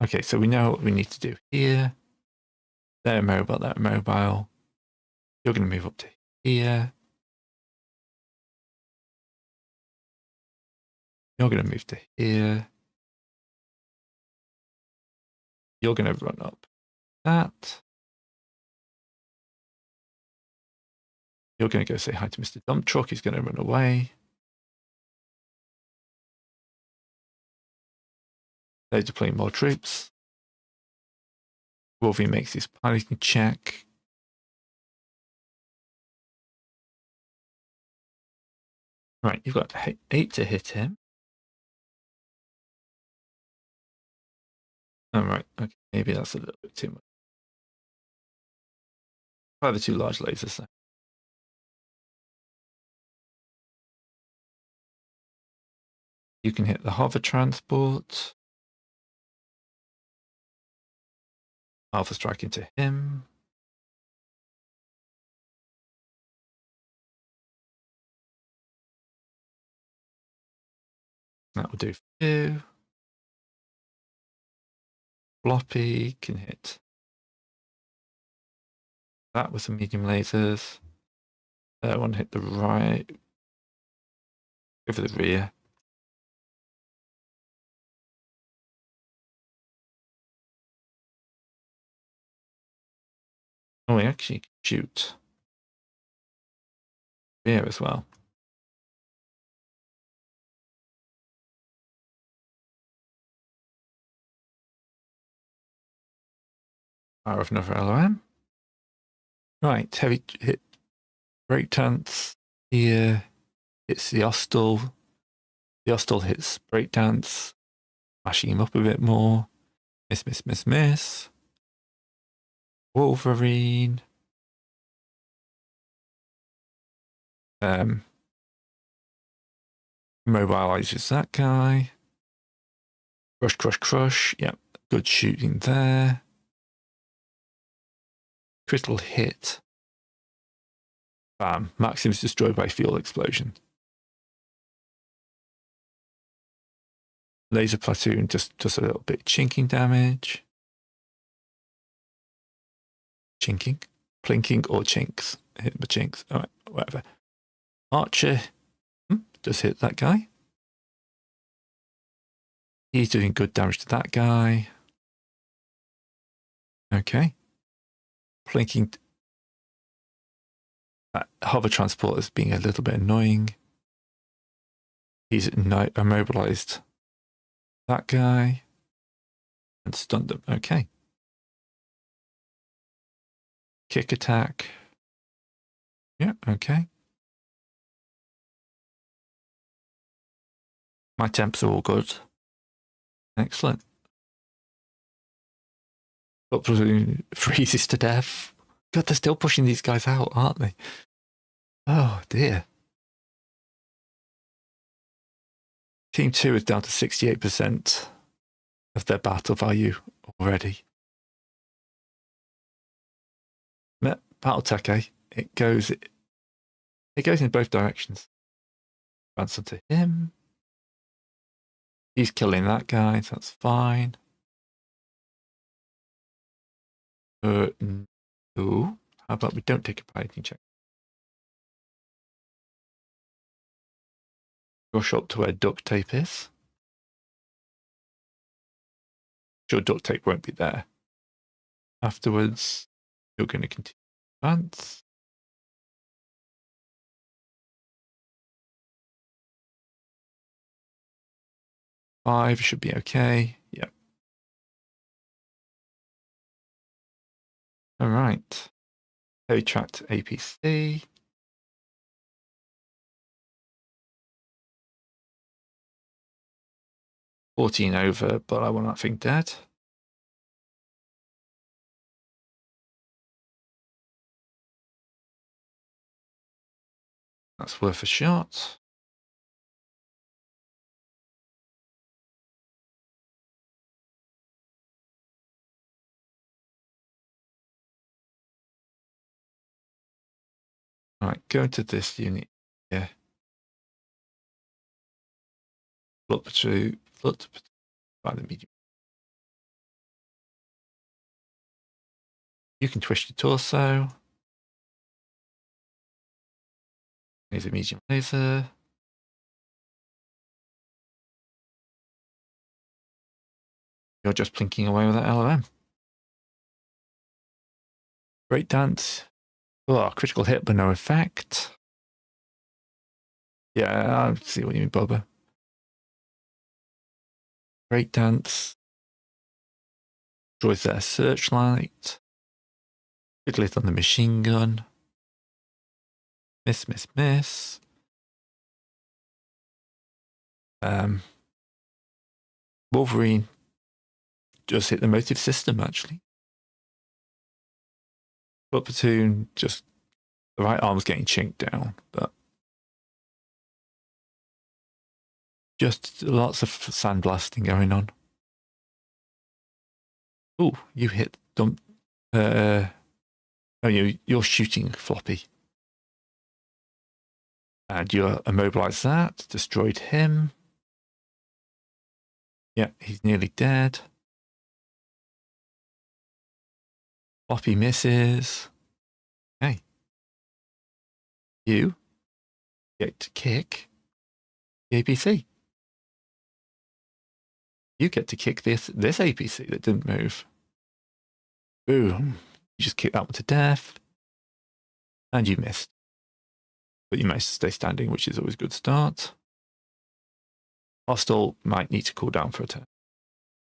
Okay, so we know what we need to do here. They're mobile, they're mobile. You're going to move up to here. You're going to move to here. You're going to run up that. You're going to go say hi to Mr. Dump Truck. He's going to run away. They're deploying more troops. Wolverine makes his piloting check. Right, you've got 8 to hit him. All right, okay, maybe that's a little bit too much. Fire the 2 large lasers there. You can hit the hover transport. Alpha strike into him. That will do for you. Floppy can hit that with some medium lasers. That one hit the right. Go for the rear. Oh, we actually can shoot rear as well. Fire off another LOM. Right, heavy hit breakdance here. Hits the hostile. The hostile hits breakdance, mashing him up a bit more. Miss, miss, miss, miss. Wolverine. Mobilizes that guy. Crush, crush, crush. Yep, good shooting there. Critical hit. Bam. Maxim's destroyed by fuel explosion. Laser platoon just a little bit chinking damage. chinking, plinking or chinks. Hit the chinks. All right, whatever. Archer just hit that guy. He's doing good damage to that guy. Okay. Plinking. Hover transport is being a little bit annoying. He's immobilized that guy and stunned him. Okay. Kick attack. Yeah, okay. My temps are all good. Excellent. But freezes to death. God, they're still pushing these guys out, aren't they? Oh, dear. Team 2 is down to 68% of their battle value already. Battletech, eh? It goes in both directions. Ransom to him. He's killing that guy, so that's fine. No. How about we don't take a piloting check? Rush up to where duct tape is. Sure, duct tape won't be there. Afterwards, you're going to continue to advance. Five should be okay. Yep. All right. Heavy tracked APC. $14 over, but I want that thing dead. That's worth a shot. All right, go to this unit here. Flip by the medium. You can twist your torso. Here's a medium laser. You're just plinking away with that LOM. Great dance. Oh, critical hit, but no effect. Yeah, I see what you mean, Boba. Great dance. Destroys their searchlight. Critical hit on the machine gun. Miss, miss, miss. Wolverine just hit the motive system, actually. But Platoon, just the right arm's getting chinked down, but just lots of sandblasting going on. Oh, you hit dump. Oh, you're shooting floppy. And you immobilized that, destroyed him. Yeah, he's nearly dead. Floppy misses. Okay. You get to kick the APC. You get to kick this APC that didn't move. Boom. You just kick that one to death. And you missed. But you managed to stay standing, which is always a good start. Hostile might need to cool down for a turn.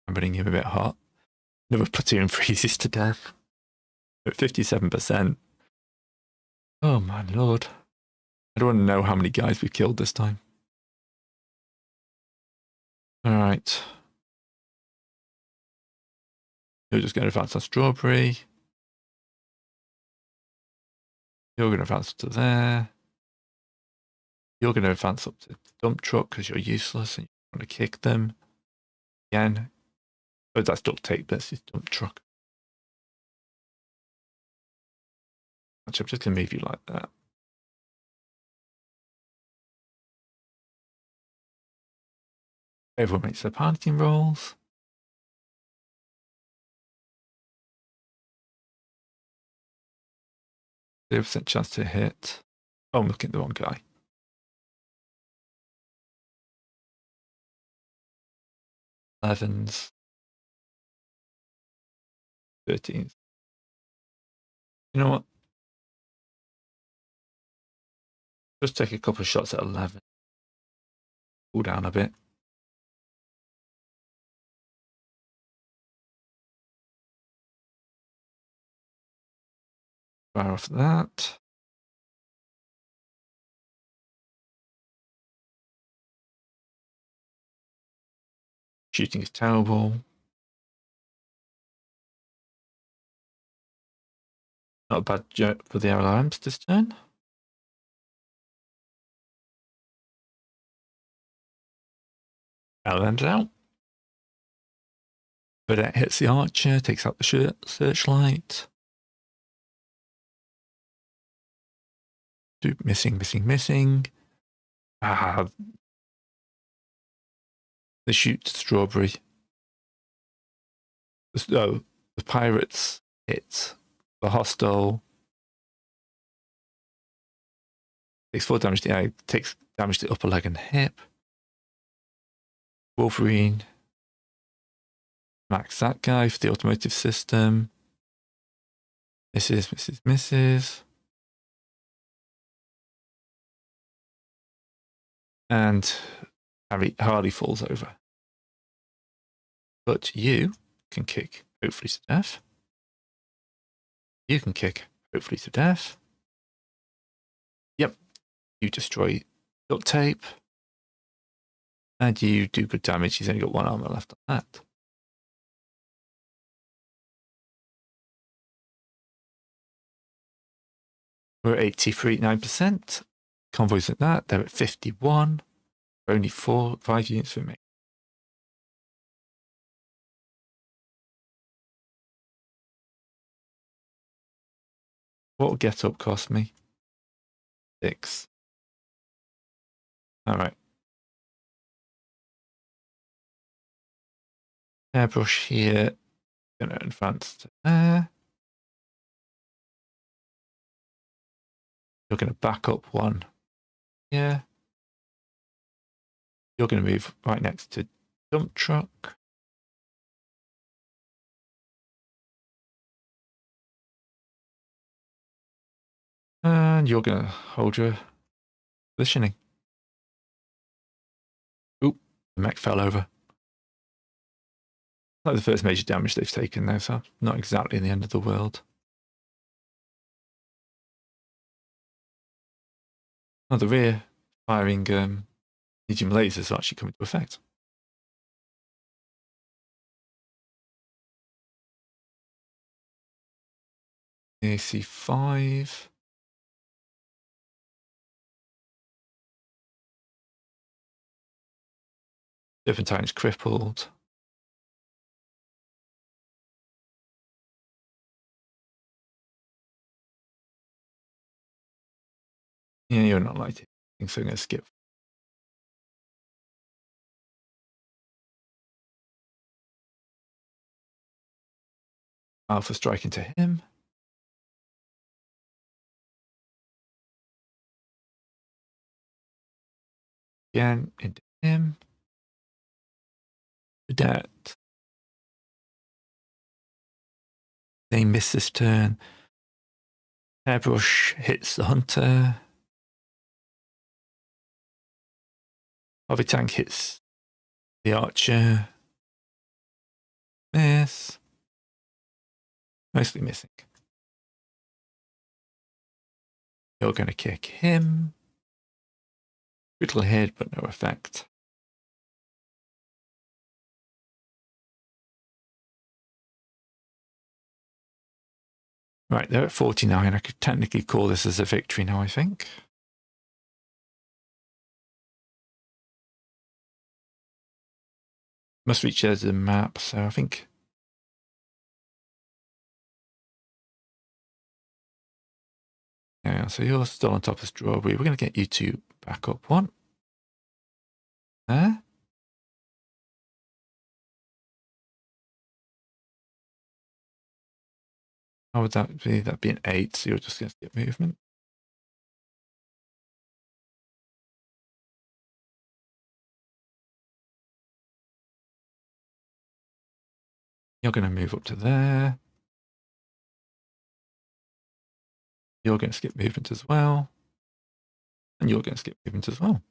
I'm running him a bit hot. Another platoon freezes to death. At 57%. Oh my lord. I don't want to know how many guys we've killed this time. Alright. You're just going to advance on Strawberry. You're going to advance to there. You're going to advance up to the dump truck because you're useless and you want to kick them. Again. Oh, that's duct tape. That's his dump truck. Actually, I'm just going to move you like that. Everyone makes their piloting rolls. 0% chance to hit. Oh, I'm looking at the wrong guy. Elevens. 13s. You know what? Just take a couple of shots at 11. Cool down a bit. Fire off that. Shooting is terrible. Not a bad joke for the LRMs this turn. LRM's out. But it hits the archer, takes out the searchlight. Missing. Ah, they shoot strawberry. The pirates hit the hostile. Takes 4 damage to the eye, takes damage to the upper leg and hip. Wolverine. Max that guy for the automotive system. Misses. And Harley falls over. But you can kick, hopefully to death. You can kick, hopefully to death. Yep. You destroy duct tape. And you do good damage. He's only got 1 armor left on that. We're at 83.9%. Convoys at that. They're at 51. Only 5 units for me. What will get up cost me? 6. All right. Airbrush here. Going to advance to there. You're going to back up 1. Yeah. You're going to move right next to dump truck. And you're going to hold your positioning. Oop, the mech fell over. Like the first major damage they've taken though, so not exactly the end of the world. Oh, the rear firing medium lasers are actually coming to effect. AC5. Serpentine's crippled. Yeah, you're not lighting, so I'm going to skip. Alpha strike into him. Again, into him. Cadet. They miss this turn. Airbrush hits the hunter. Heavy tank hits the archer. Miss. Mostly missing. You're going to kick him. Critical hit, but no effect. Right, they're at 49. I could technically call this as a victory now, I think. Must reach the edge of the map, so I think... Yeah, so you're still on top of Strawberry. We're going to get you to back up 1. There. How would that be? That'd be an 8, so you're just going to skip movement. You're going to move up to there. You're going to skip movement as well. And you're going to skip movement as well.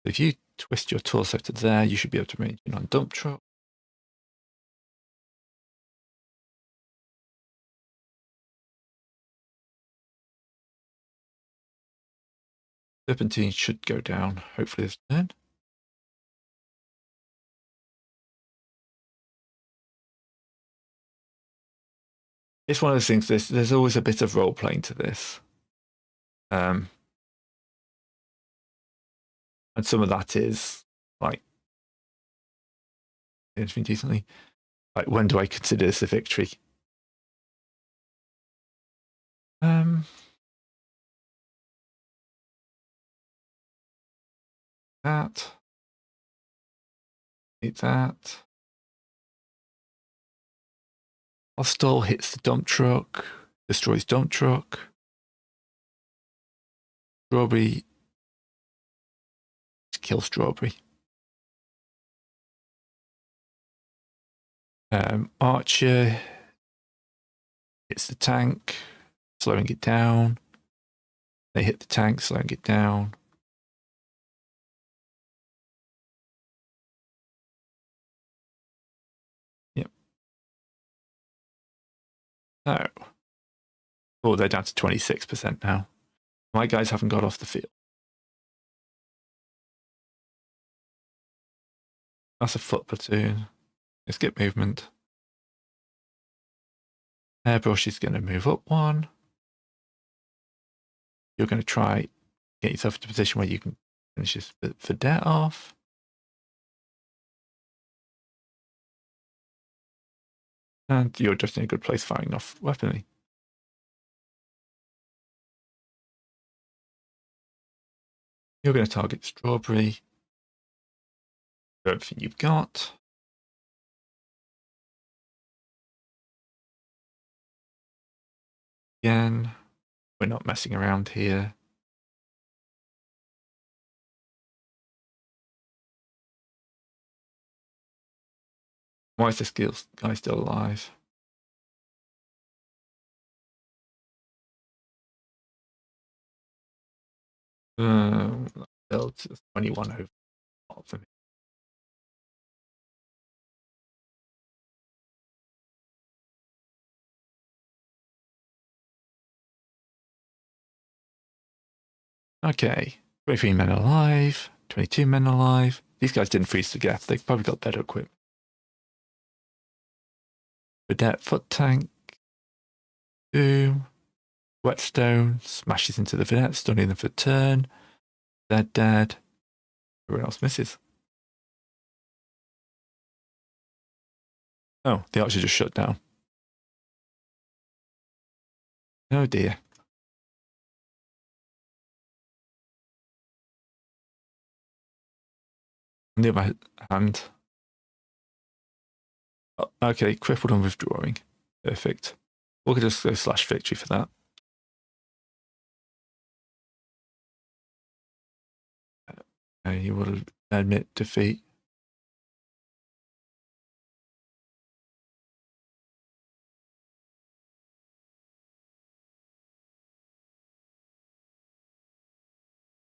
If you twist your torso to there, you should be able to range in on dump truck. Serpentine should go down, hopefully this turn. It's one of those things, there's always a bit of role-playing to this. And some of that is, like, anything decently, like, when do I consider this a victory? That. Eat that. Hostile hits the dump truck, destroys dump truck. Strawberry. Kill Strawberry. Archer hits the tank, slowing it down. They hit the tank, slowing it down. Yep. So, oh, they're down to 26% now. My guys haven't got off the field. That's a foot platoon. Skip movement. Airbrush is going to move up one. You're going to try get yourself into a position where you can finish this vedette off. And you're just in a good place firing off weaponry. You're going to target Strawberry. Everything you've got. Again, we're not messing around here. Why is this guy still alive? Build 21 over for me. Okay, 23 men alive, 22 men alive. These guys didn't freeze to death. They've probably got better equipment. Vedette foot tank. Boom. Whetstone smashes into the Vedette, stunning them for turn. They're dead. Everyone else misses. Oh, the archer just shut down. Oh dear. On the other hand, okay, crippled and withdrawing. Perfect. We'll just go slash victory for that. You will admit defeat.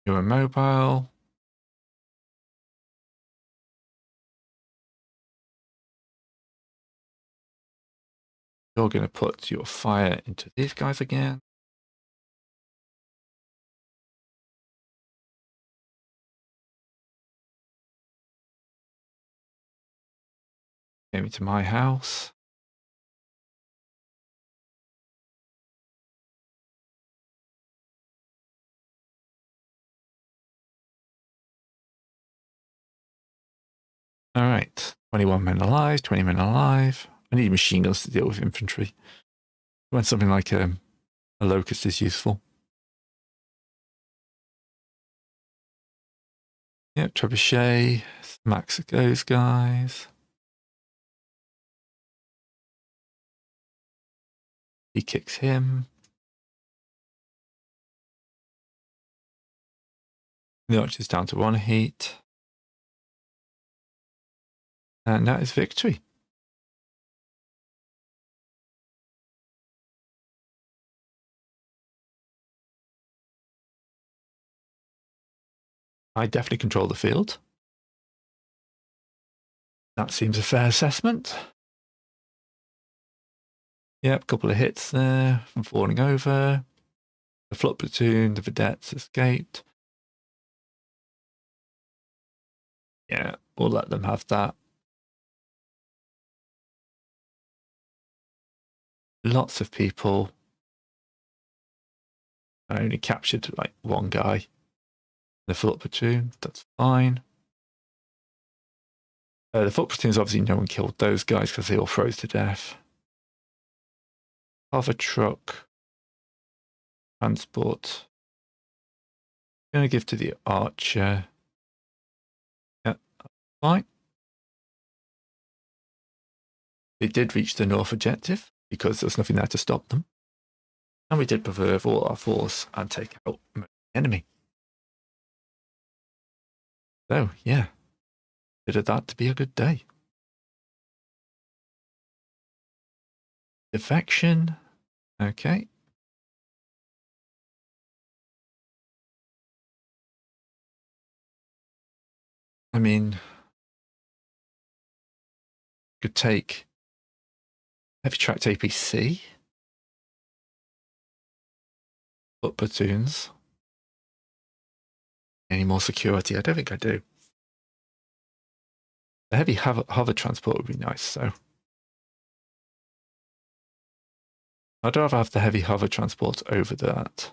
You're immobile. You're going to put your fire into these guys again. Came into my house. All right, 21 men alive, 20 men alive. I need machine guns to deal with infantry. When something like a locust is useful. Yep, trebuchet, smacks those guys. He kicks him. The Archer's down to 1 heat. And that is victory. I definitely control the field. That seems a fair assessment. Yep, a couple of hits there from falling over. The flot platoon, the vedettes escaped. Yeah, we'll let them have that. Lots of people. I only captured like 1 guy. The flot platoon, that's fine. The foot platoons, obviously no one killed those guys because they all froze to death. Half a truck. Transport. I'm going to give to the Archer. Yeah, fine. They did reach the north objective because there was nothing there to stop them. And we did preserve all our force and take out the enemy. So, yeah. Consider that to be a good day. Defection. Okay. I mean, could take heavy tracked APC. Foot platoons. Any more security? I don't think I do. The heavy hover transport would be nice, so. I'd rather have the heavy hover transport over that.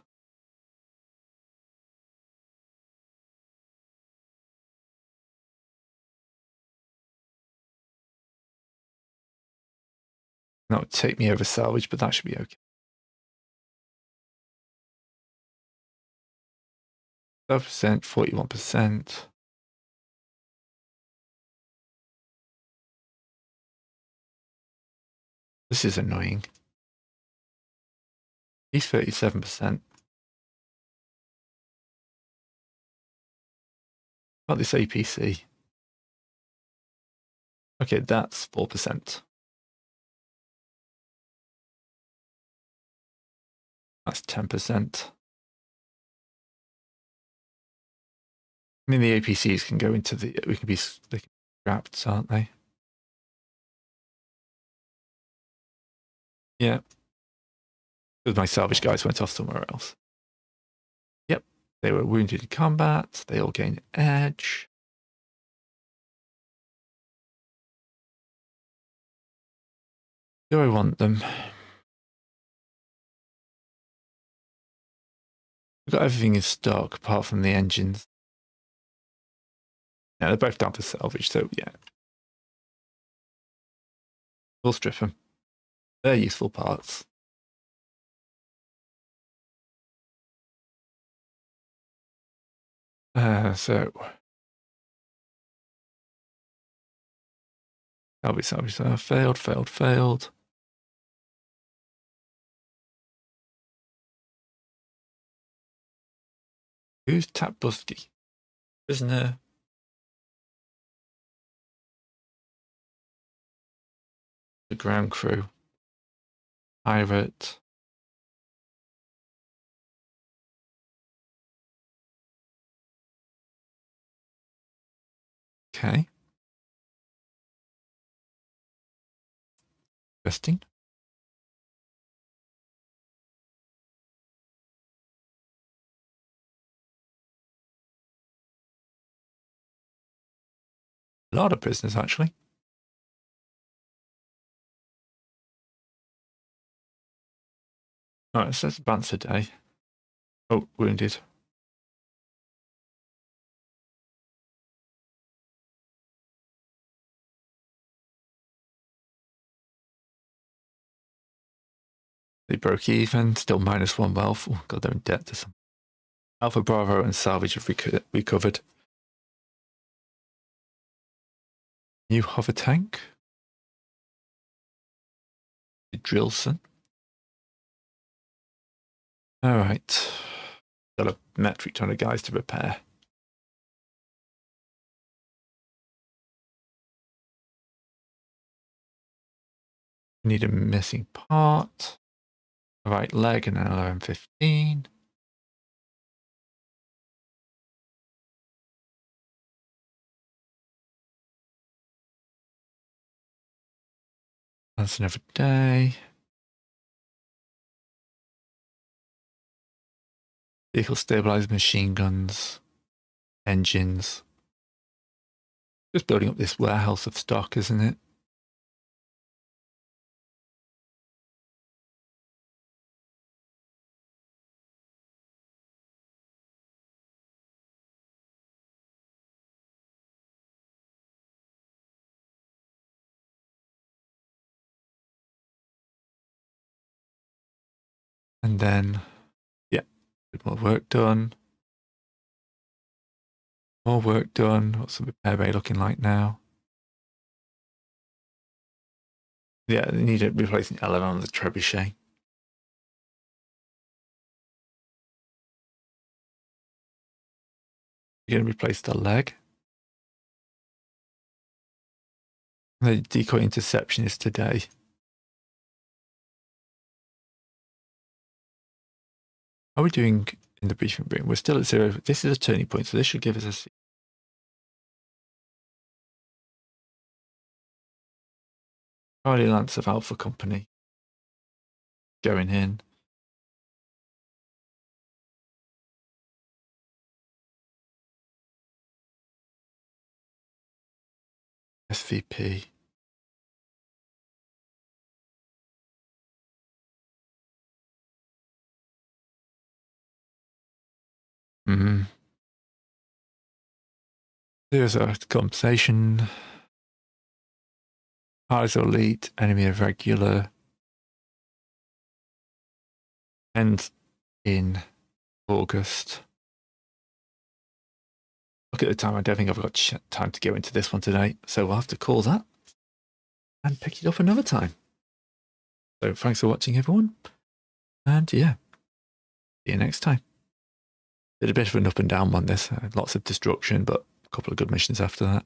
That would take me over salvage, but that should be okay. 12%, 41%. This is annoying. He's 37%. Not this APC. Okay, that's 4%. That's 10%. I mean, the APCs can go into the, they can be scrapped, aren't they? Yeah. Because my salvage guys went off somewhere else. Yep. They were wounded in combat. They all gained edge. Do I want them? We've got everything in stock apart from the engines. Yeah, they're both down for salvage, so yeah. We'll strip them. They're useful parts. So salvage. Failed. Who's Tapbusky? Prisoner. The ground crew. Pirate. Okay. Interesting. A lot of prisoners, actually. Alright, so let's advance a day. Oh, wounded. They broke even, still -1 wealth. Oh, God, they're in debt to some. Alpha Bravo and Salvage have recovered. New hover tank. Drillson. All right. Got a metric ton of guys to repair. Need a missing part. Right leg and an LRM-15. That's another day. Vehicle stabilized machine guns, engines. Just building up this warehouse of stock, isn't it? And then, yeah, bit more work done. More work done. What's the repair bay looking like now? Yeah, they need to replace an element on the trebuchet. You're going to replace the leg. The decoy interception is today. How are we doing in the briefing room? We're still at 0. This is a turning point, so this should give us a... Charlie Lance of Alpha Company. Going in. SVP. There's a conversation. Eyes elite, enemy irregular. Ends in August. Look at the time. I don't think I've got time to go into this one today. So we'll have to call that and pick it up another time. So thanks for watching, everyone. And yeah, see you next time. Did a bit of an up and down one this. Lots of destruction, but a couple of good missions after that.